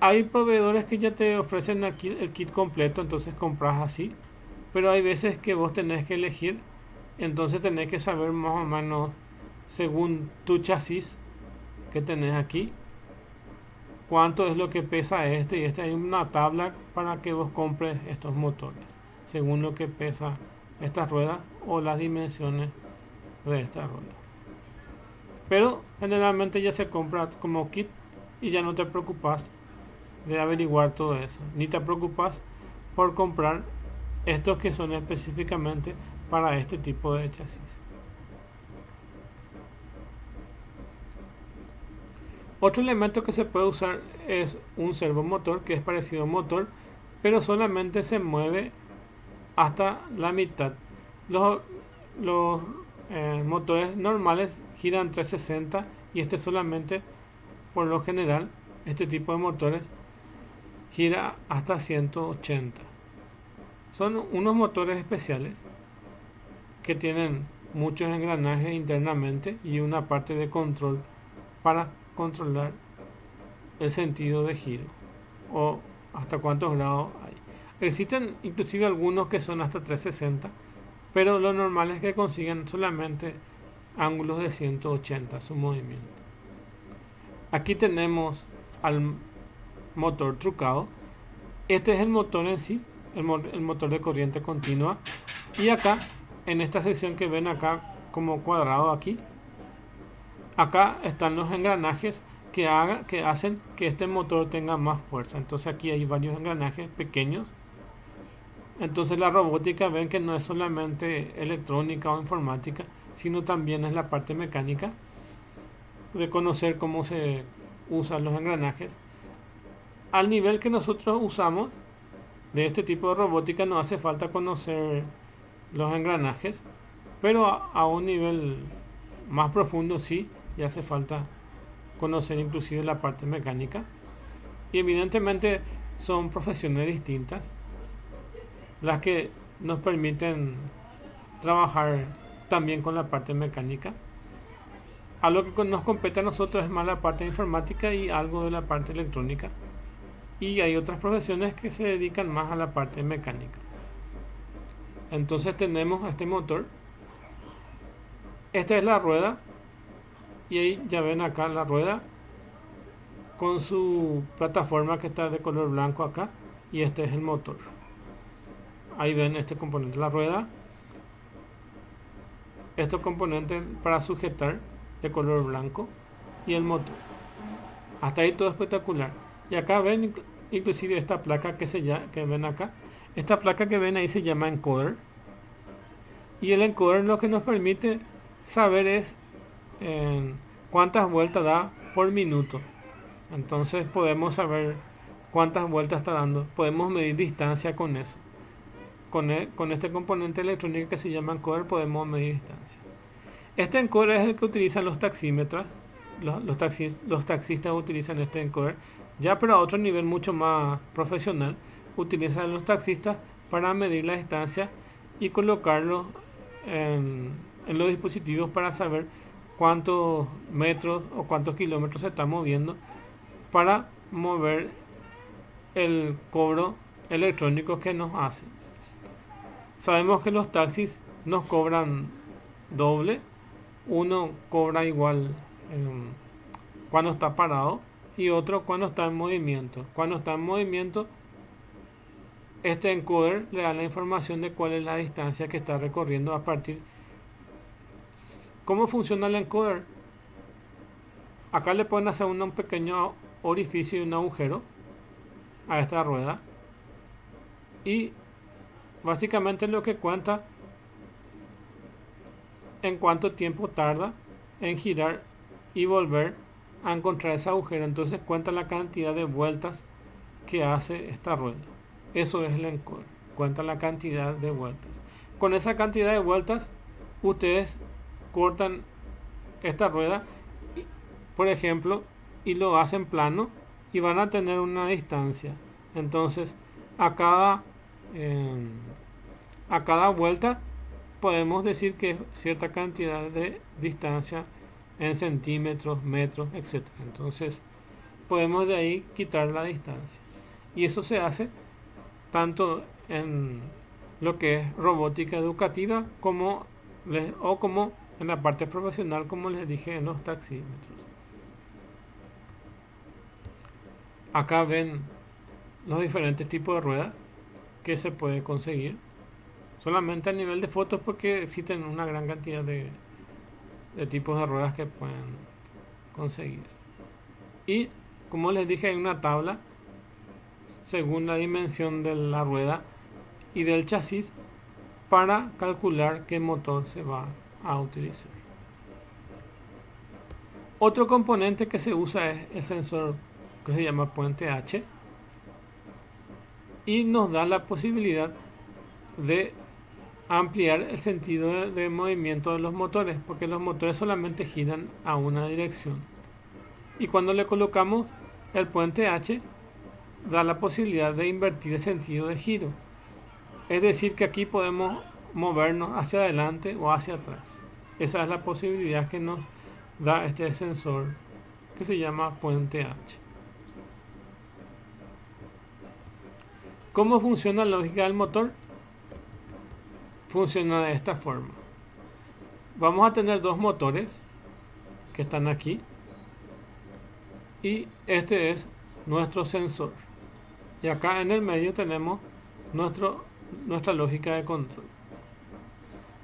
Hay proveedores que ya te ofrecen el kit completo, entonces compras así. Pero hay veces que vos tenés que elegir, entonces tenés que saber más o menos según tu chasis que tenés aquí, cuánto es lo que pesa este, y hay una tabla para que vos compres estos motores según lo que pesa estas ruedas o las dimensiones de esta rueda. Pero generalmente ya se compra como kit y ya no te preocupas de averiguar todo eso, ni te preocupas por comprar estos que son específicamente para este tipo de chasis. Otro elemento que se puede usar es un servomotor, que es parecido a un motor, pero solamente se mueve hasta la mitad. Los motores normales giran 360 y este solamente, por lo general, este tipo de motores gira hasta 180. Son unos motores especiales que tienen muchos engranajes internamente y una parte de control para controlar el sentido de giro o hasta cuántos grados hay. Existen inclusive algunos que son hasta 360, pero lo normal es que consigan solamente ángulos de 180 su movimiento. Aquí tenemos al motor trucado. Este es el motor en sí, el motor de corriente continua. Y acá, en esta sección que ven acá como cuadrado aquí, acá están los engranajes que hacen que este motor tenga más fuerza. Entonces aquí hay varios engranajes pequeños. Entonces la robótica, ven que no es solamente electrónica o informática, sino también es la parte mecánica de conocer cómo se usan los engranajes. Al nivel que nosotros usamos de este tipo de robótica no hace falta conocer los engranajes, pero a un nivel más profundo sí, y hace falta conocer inclusive la parte mecánica. Y evidentemente son profesiones distintas las que nos permiten trabajar también con la parte mecánica. A lo que nos compete a nosotros es más la parte informática y algo de la parte electrónica. Y hay otras profesiones que se dedican más a la parte mecánica. Entonces tenemos este motor. Esta es la rueda. Y ahí ya ven acá la rueda con su plataforma que está de color blanco acá. Y este es el motor. Ahí ven este componente, la rueda. Estos componentes para sujetar de color blanco. Y el motor. Hasta ahí todo espectacular. Y acá ven inclusive esta placa que ven acá. Esta placa que ven ahí se llama encoder. Y el encoder lo que nos permite saber es cuántas vueltas da por minuto. Entonces podemos saber cuántas vueltas está dando. Podemos medir distancia con eso. Con este componente electrónico que se llama encoder podemos medir distancia. Este encoder es el que utilizan los taxímetros. Los taxistas utilizan este encoder. Ya pero a otro nivel mucho más profesional, utilizan los taxistas para medir la distancia y colocarlo en los dispositivos para saber cuántos metros o cuántos kilómetros se está moviendo para mover el cobro electrónico que nos hacen. Sabemos que los taxis nos cobran doble. Uno cobra igual cuando está parado y otro cuando está en movimiento. Cuando está en movimiento, este encoder le da la información de cuál es la distancia que está recorriendo a partir. ¿Cómo funciona el encoder? Acá le pueden hacer un pequeño orificio y un agujero a esta rueda y básicamente lo que cuenta en cuánto tiempo tarda en girar y volver a encontrar ese agujero. Entonces cuenta la cantidad de vueltas que hace esta rueda. Eso es el encoder, cuenta la cantidad de vueltas. Con esa cantidad de vueltas ustedes cortan esta rueda, por ejemplo, y lo hacen plano y van a tener una distancia. Entonces, a cada, a cada vuelta podemos decir que es cierta cantidad de distancia en centímetros, metros, etc. Entonces, podemos de ahí quitar la distancia. Y eso se hace tanto en lo que es robótica educativa como en la parte profesional, como les dije, en los taxímetros. Acá ven los diferentes tipos de ruedas que se puede conseguir. Solamente a nivel de fotos, porque existen una gran cantidad de tipos de ruedas que pueden conseguir. Y como les dije, hay una tabla según la dimensión de la rueda y del chasis para calcular qué motor se va a utilizar. Otro componente que se usa es el sensor que se llama puente H y nos da la posibilidad de ampliar el sentido de movimiento de los motores, porque los motores solamente giran a una dirección. Y cuando le colocamos el puente H, da la posibilidad de invertir el sentido de giro. Es decir, que aquí podemos movernos hacia adelante o hacia atrás. Esa es la posibilidad que nos da este sensor que se llama puente H. ¿Cómo funciona la lógica del motor? Funciona de esta forma. Vamos a tener dos motores que están aquí y este es nuestro sensor. Y acá en el medio tenemos nuestra lógica de control.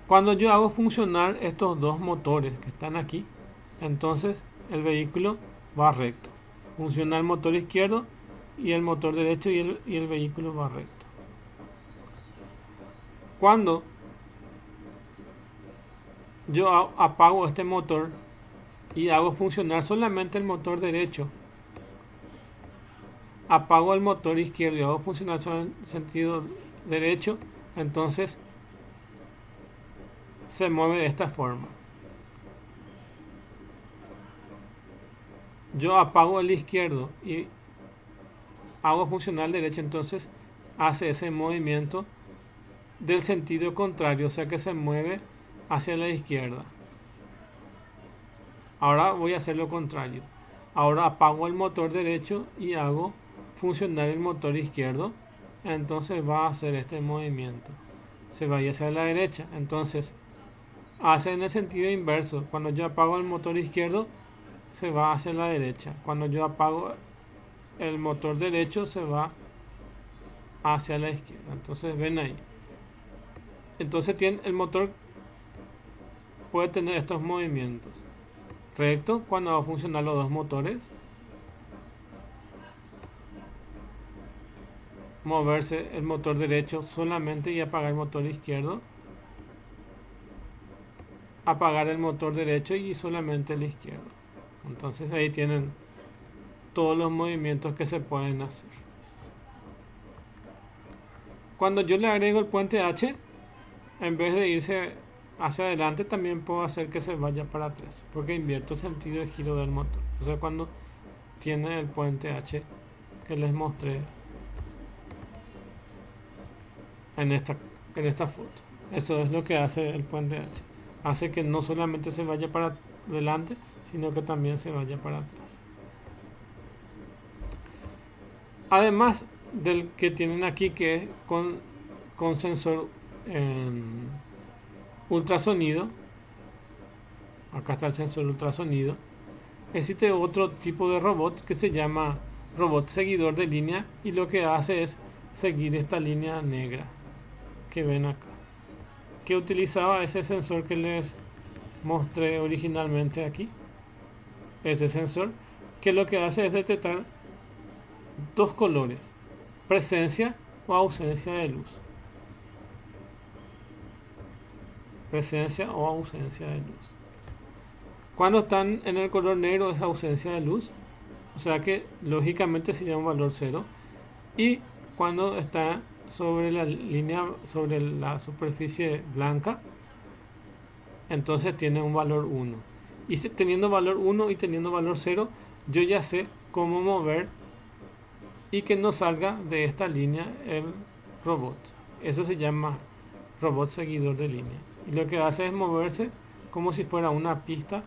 Cuando yo hago funcionar estos dos motores que están aquí, entonces el vehículo va recto. Funciona el motor izquierdo y el motor derecho y el vehículo va recto. Cuando yo apago este motor y hago funcionar solamente el motor derecho, apago el motor izquierdo y hago funcionar solo en sentido derecho, entonces se mueve de esta forma. Yo apago el izquierdo y hago funcionar el derecho, entonces hace ese movimiento del sentido contrario, o sea que se mueve hacia la izquierda. Ahora voy a hacer lo contrario. Ahora apago el motor derecho y hago funcionar el motor izquierdo, entonces va a hacer este movimiento, se va a ir hacia la derecha, entonces hace en el sentido inverso. Cuando yo apago el motor izquierdo se va hacia la derecha, cuando yo apago el motor derecho se va hacia la izquierda. Entonces ven ahí, entonces el motor puede tener estos movimientos: recto cuando va a funcionar los dos motores, moverse el motor derecho solamente y apagar el motor izquierdo, apagar el motor derecho y solamente el izquierdo. Entonces ahí tienen todos los movimientos que se pueden hacer. Cuando yo le agrego el puente H, en vez de irse hacia adelante, también puedo hacer que se vaya para atrás, porque invierto el sentido de giro del motor. Eso es cuando tiene el puente H que les mostré en esta foto. Eso es lo que hace el puente H. Hace que no solamente se vaya para adelante, sino que también se vaya para atrás. Además del que tienen aquí, que es con sensor ultrasonido, acá está el sensor ultrasonido, existe otro tipo de robot que se llama robot seguidor de línea, y lo que hace es seguir esta línea negra que ven acá, que utilizaba ese sensor que les mostré originalmente aquí. Este sensor, que lo que hace es detectar dos colores: presencia o ausencia de luz. Presencia o ausencia de luz. Cuando están en el color negro es ausencia de luz, o sea que lógicamente sería un valor 0. Y cuando está sobre la línea, sobre la superficie blanca, entonces tiene un valor 1. Y teniendo valor 1 y teniendo valor 0, yo ya sé cómo mover y que no salga de esta línea el robot. Eso se llama robot seguidor de línea. Y lo que hace es moverse como si fuera una pista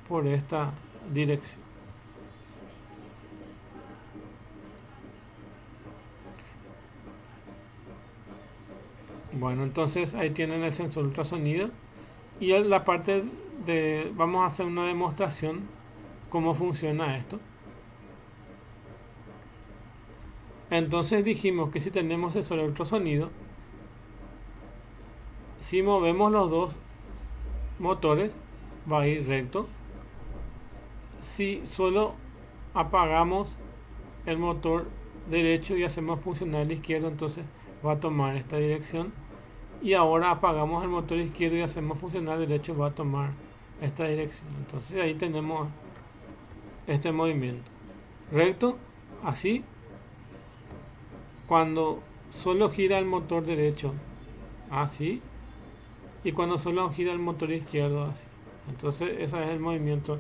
por esta dirección. Bueno, entonces ahí tienen el sensor ultrasonido y la parte de, vamos a hacer una demostración cómo funciona esto. Entonces dijimos que si tenemos sensor de ultrasonido, si movemos los dos motores va a ir recto. Si solo apagamos el motor derecho y hacemos funcionar el izquierdo, entonces va a tomar esta dirección. Y ahora apagamos el motor izquierdo y hacemos funcionar derecho, va a tomar esta dirección. Entonces ahí tenemos este movimiento recto, así. Cuando solo gira el motor derecho, así. Y cuando solo gira el motor izquierdo, así. Entonces ese es el movimiento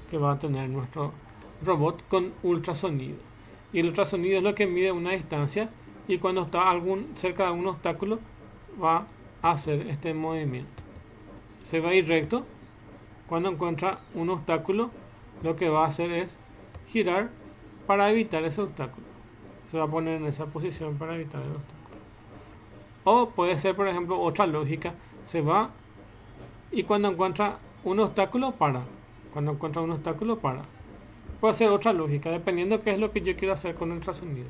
que va a tener nuestro robot con ultrasonido. Y el ultrasonido es lo que mide una distancia, y cuando está cerca de algún obstáculo va a hacer este movimiento. Se va a ir recto. Cuando encuentra un obstáculo, lo que va a hacer es girar para evitar ese obstáculo. Se va a poner en esa posición para evitar el obstáculo. O puede ser, por ejemplo, otra lógica. Se va y cuando encuentra un obstáculo, para. Cuando encuentra un obstáculo, para. Puede ser otra lógica, dependiendo de qué es lo que yo quiero hacer con el ultrasonido.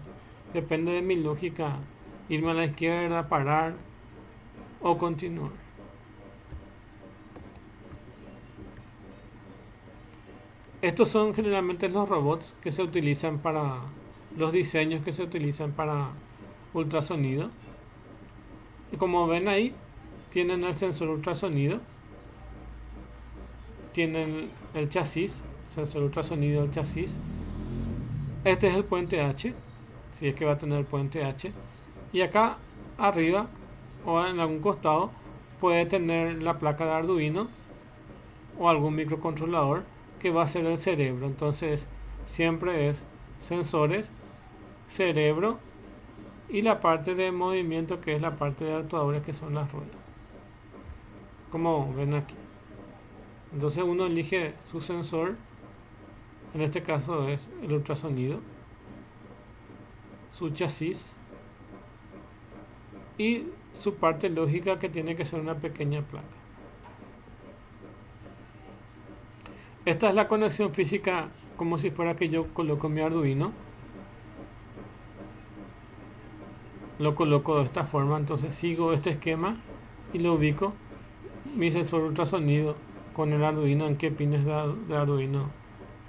Depende de mi lógica, irme a la izquierda, parar o continuar. Estos son generalmente los robots que se utilizan para los diseños que se utilizan para ultrasonido. Y como ven ahí, tienen el sensor ultrasonido, tienen el chasis, sensor ultrasonido del chasis. Este es el puente H, si es que va a tener el puente H. Y acá arriba o en algún costado puede tener la placa de Arduino o algún microcontrolador que va a ser el cerebro. Entonces siempre es sensores, cerebro y la parte de movimiento, que es la parte de actuadores, que son las ruedas, como ven aquí. Entonces uno elige su sensor, en este caso es el ultrasonido, su chasis y su parte lógica, que tiene que ser una pequeña placa. Esta es la conexión física, como si fuera que yo coloco mi Arduino. Lo coloco de esta forma, entonces sigo este esquema y lo ubico mi sensor ultrasonido con el Arduino, en qué pines de Arduino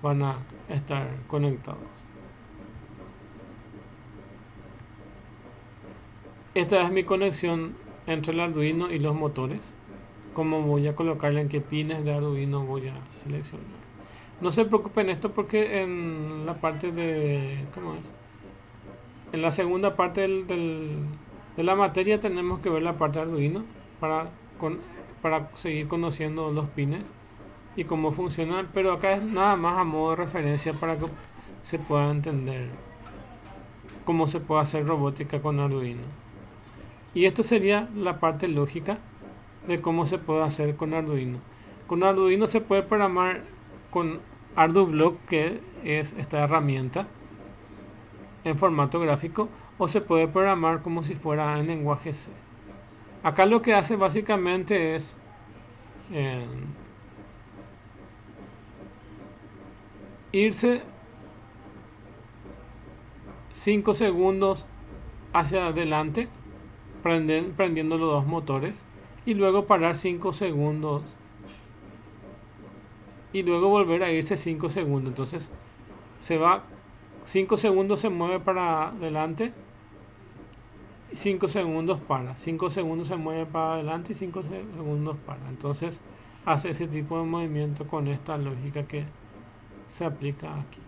van a estar conectados. Esta es mi conexión entre el Arduino y los motores. Cómo voy a colocarle, en qué pines de Arduino voy a seleccionar. No se preocupen esto, porque en la parte de, ¿cómo es? En la segunda parte de la materia tenemos que ver la parte de Arduino para seguir conociendo los pines y cómo funcionan, pero acá es nada más a modo de referencia para que se pueda entender cómo se puede hacer robótica con Arduino. Y esto sería la parte lógica de cómo se puede hacer con Arduino. Con Arduino se puede programar con ArduBlock, que es esta herramienta, en formato gráfico, o se puede programar como si fuera en lenguaje C. Acá lo que hace básicamente es irse 5 segundos hacia adelante prendiendo los dos motores, y luego parar 5 segundos y luego volver a irse 5 segundos. Entonces se va 5 segundos, se mueve para adelante, 5 segundos para, 5 segundos se mueve para adelante y 5 segundos para. Entonces hace ese tipo de movimiento con esta lógica que se aplica aquí.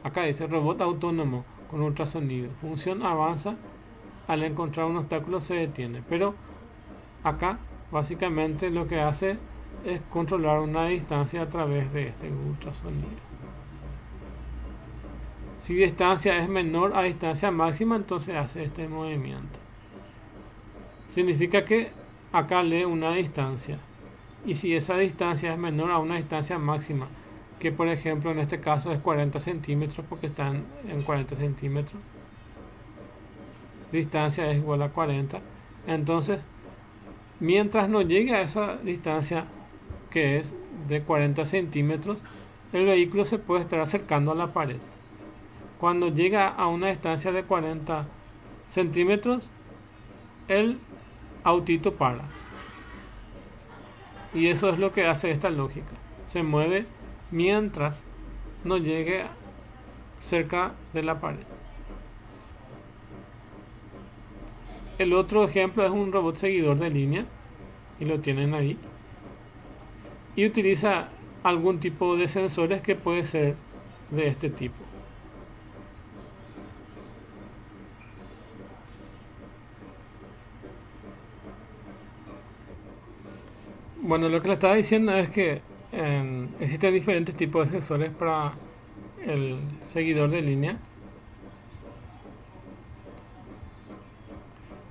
Acá dice robot autónomo con ultrasonido. Función avanza, al encontrar un obstáculo se detiene. Pero acá básicamente lo que hace es controlar una distancia a través de este ultrasonido. Si distancia es menor a distancia máxima, entonces hace este movimiento. Significa que acá lee una distancia. Y si esa distancia es menor a una distancia máxima, que por ejemplo en este caso es 40 centímetros, porque están en 40 centímetros, distancia es igual a 40, entonces mientras no llegue a esa distancia que es de 40 centímetros, el vehículo se puede estar acercando a la pared. Cuando llega a una distancia de 40 centímetros, el autito para. Y eso es lo que hace esta lógica. Se mueve mientras no llegue cerca de la pared. El otro ejemplo es un robot seguidor de línea, y lo tienen ahí. Y utiliza algún tipo de sensores que puede ser de este tipo. Bueno, lo que le estaba diciendo es que existen diferentes tipos de sensores para el seguidor de línea.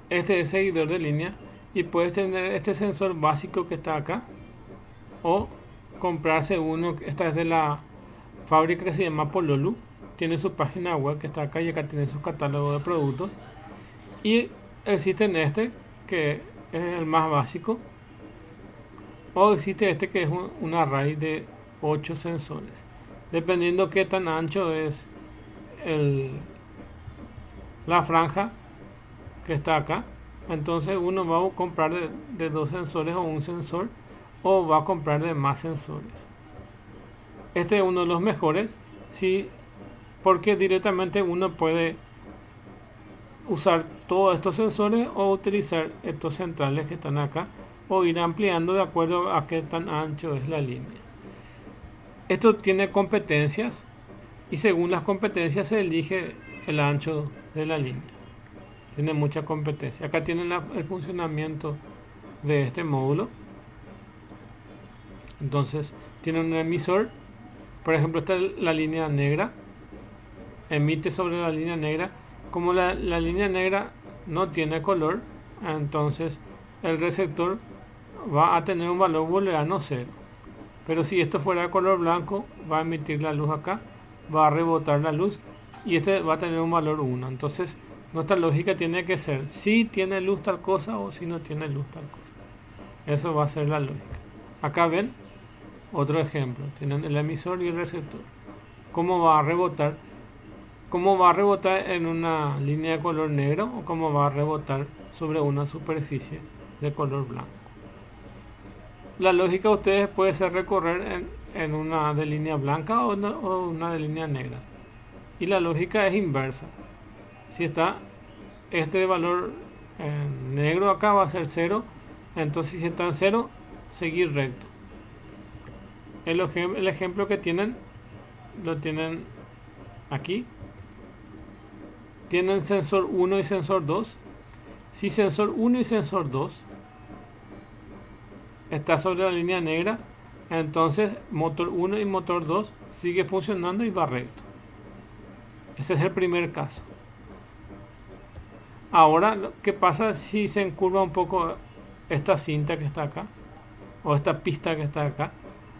Este es seguidor de línea y puedes tener este sensor básico que está acá o comprarse uno. Esta es de la fábrica que se llama Pololu. Tiene su página web que está acá y acá tiene su catálogo de productos. Y existen este que es el más básico, o existe este que es un array de 8 sensores, dependiendo qué tan ancho es la franja que está acá. Entonces uno va a comprar de 2 sensores o un sensor, o va a comprar de más sensores. Este es uno de los mejores, sí, porque directamente uno puede usar todos estos sensores o utilizar estos centrales que están acá, o ir ampliando de acuerdo a qué tan ancho es la línea. Esto tiene competencias y según las competencias se elige el ancho de la línea. Tiene mucha competencia. Acá tienen el funcionamiento de este módulo. Entonces tiene un emisor. Por ejemplo, esta es la línea negra. Emite sobre la línea negra. Como la línea negra no tiene color, entonces el receptor va a tener un valor booleano 0. Pero si esto fuera de color blanco, va a emitir la luz acá, va a rebotar la luz y este va a tener un valor 1. Entonces nuestra lógica tiene que ser si tiene luz tal cosa o si no tiene luz tal cosa. Eso va a ser la lógica. Acá ven otro ejemplo. Tienen el emisor y el receptor. ¿Cómo va a rebotar? ¿Cómo va a rebotar en una línea de color negro o cómo va a rebotar sobre una superficie de color blanco? La lógica de ustedes puede ser recorrer en una de línea blanca o una de línea negra. Y la lógica es inversa. Si está este valor negro acá, va a ser 0. Entonces si está en 0, seguir recto. El ejemplo que tienen, lo tienen aquí. Tienen sensor 1 y sensor 2. Si sensor 1 y sensor 2 está sobre la línea negra, entonces motor 1 y motor 2 sigue funcionando y va recto. Ese es el primer caso. Ahora, ¿qué pasa si se encurva un poco esta cinta que está acá? O esta pista que está acá.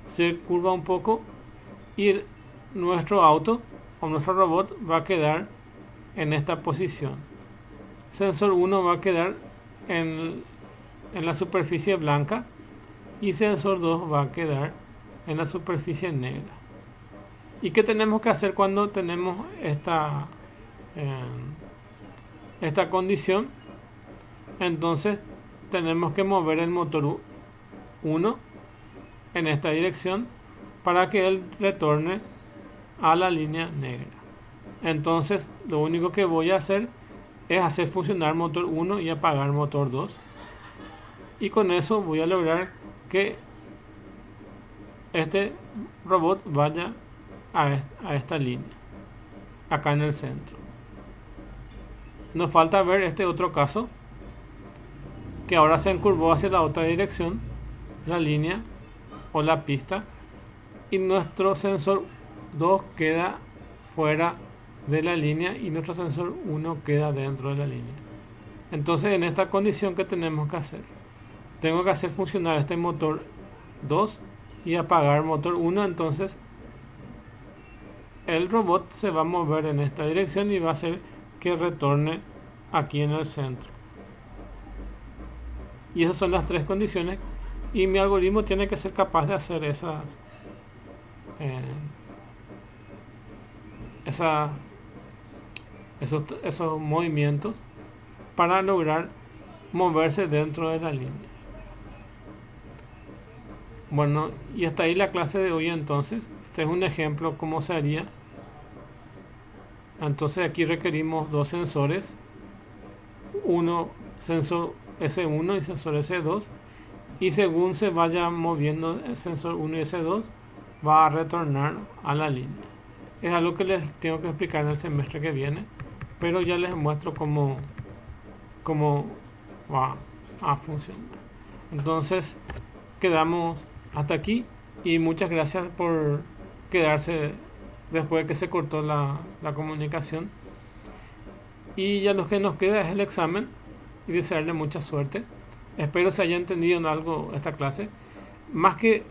Se curva un poco y nuestro auto o nuestro robot va a quedar en esta posición. Sensor 1 va a quedar en la superficie blanca y sensor 2 va a quedar en la superficie negra. ¿Y qué tenemos que hacer cuando tenemos esta condición? Entonces tenemos que mover el motor 1 en esta dirección para que él retorne a la línea negra. Entonces lo único que voy a hacer es hacer funcionar motor 1 y apagar motor 2, y con eso voy a lograr que este robot vaya a esta línea acá en el centro. Nos falta ver este otro caso, que ahora se encurvó hacia la otra dirección la línea o la pista, y nuestro sensor 2 queda fuera de la línea y nuestro sensor 1 queda dentro de la línea. Entonces, en esta condición, ¿qué tenemos que hacer? Tengo que hacer funcionar este motor 2 y apagar motor 1. Entonces el robot se va a mover en esta dirección y va a hacer que retorne aquí en el centro. Y esas son las tres condiciones, y mi algoritmo tiene que ser capaz de hacer esos movimientos para lograr moverse dentro de la línea. Bueno, y hasta ahí la clase de hoy. Entonces este es un ejemplo cómo se haría. Entonces aquí requerimos dos sensores, uno sensor S1 y sensor S2, y según se vaya moviendo el sensor 1 y S2 va a retornar a la línea. Es algo que les tengo que explicar en el semestre que viene, pero ya les muestro cómo va a funcionar. Entonces quedamos hasta aquí, y muchas gracias por quedarse después de que se cortó la comunicación. Y ya lo que nos queda es el examen, y desearle mucha suerte. Espero se haya entendido en algo esta clase. Más que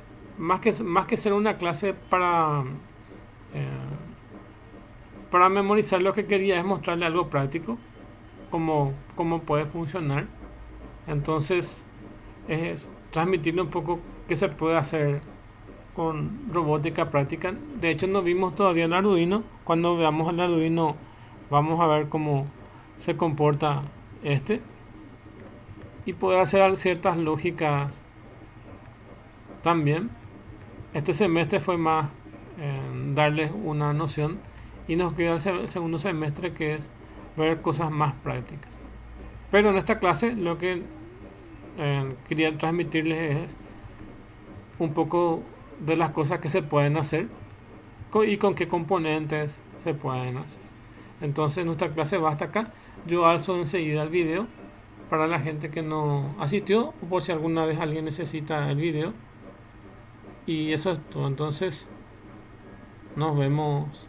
ser una clase para memorizar, lo que quería es mostrarle algo práctico, cómo puede funcionar. Entonces es transmitirle un poco qué se puede hacer con robótica práctica. De hecho, no vimos todavía el Arduino. Cuando veamos el Arduino vamos a ver cómo se comporta y poder hacer ciertas lógicas también. Este semestre fue más darles una noción, y nos queda el segundo semestre, que es ver cosas más prácticas. Pero en esta clase lo que quería transmitirles es un poco de las cosas que se pueden hacer y con qué componentes se pueden hacer. Entonces nuestra clase va hasta acá. Yo alzo enseguida el video para la gente que no asistió, o por si alguna vez alguien necesita el video. Y eso es todo. Entonces nos vemos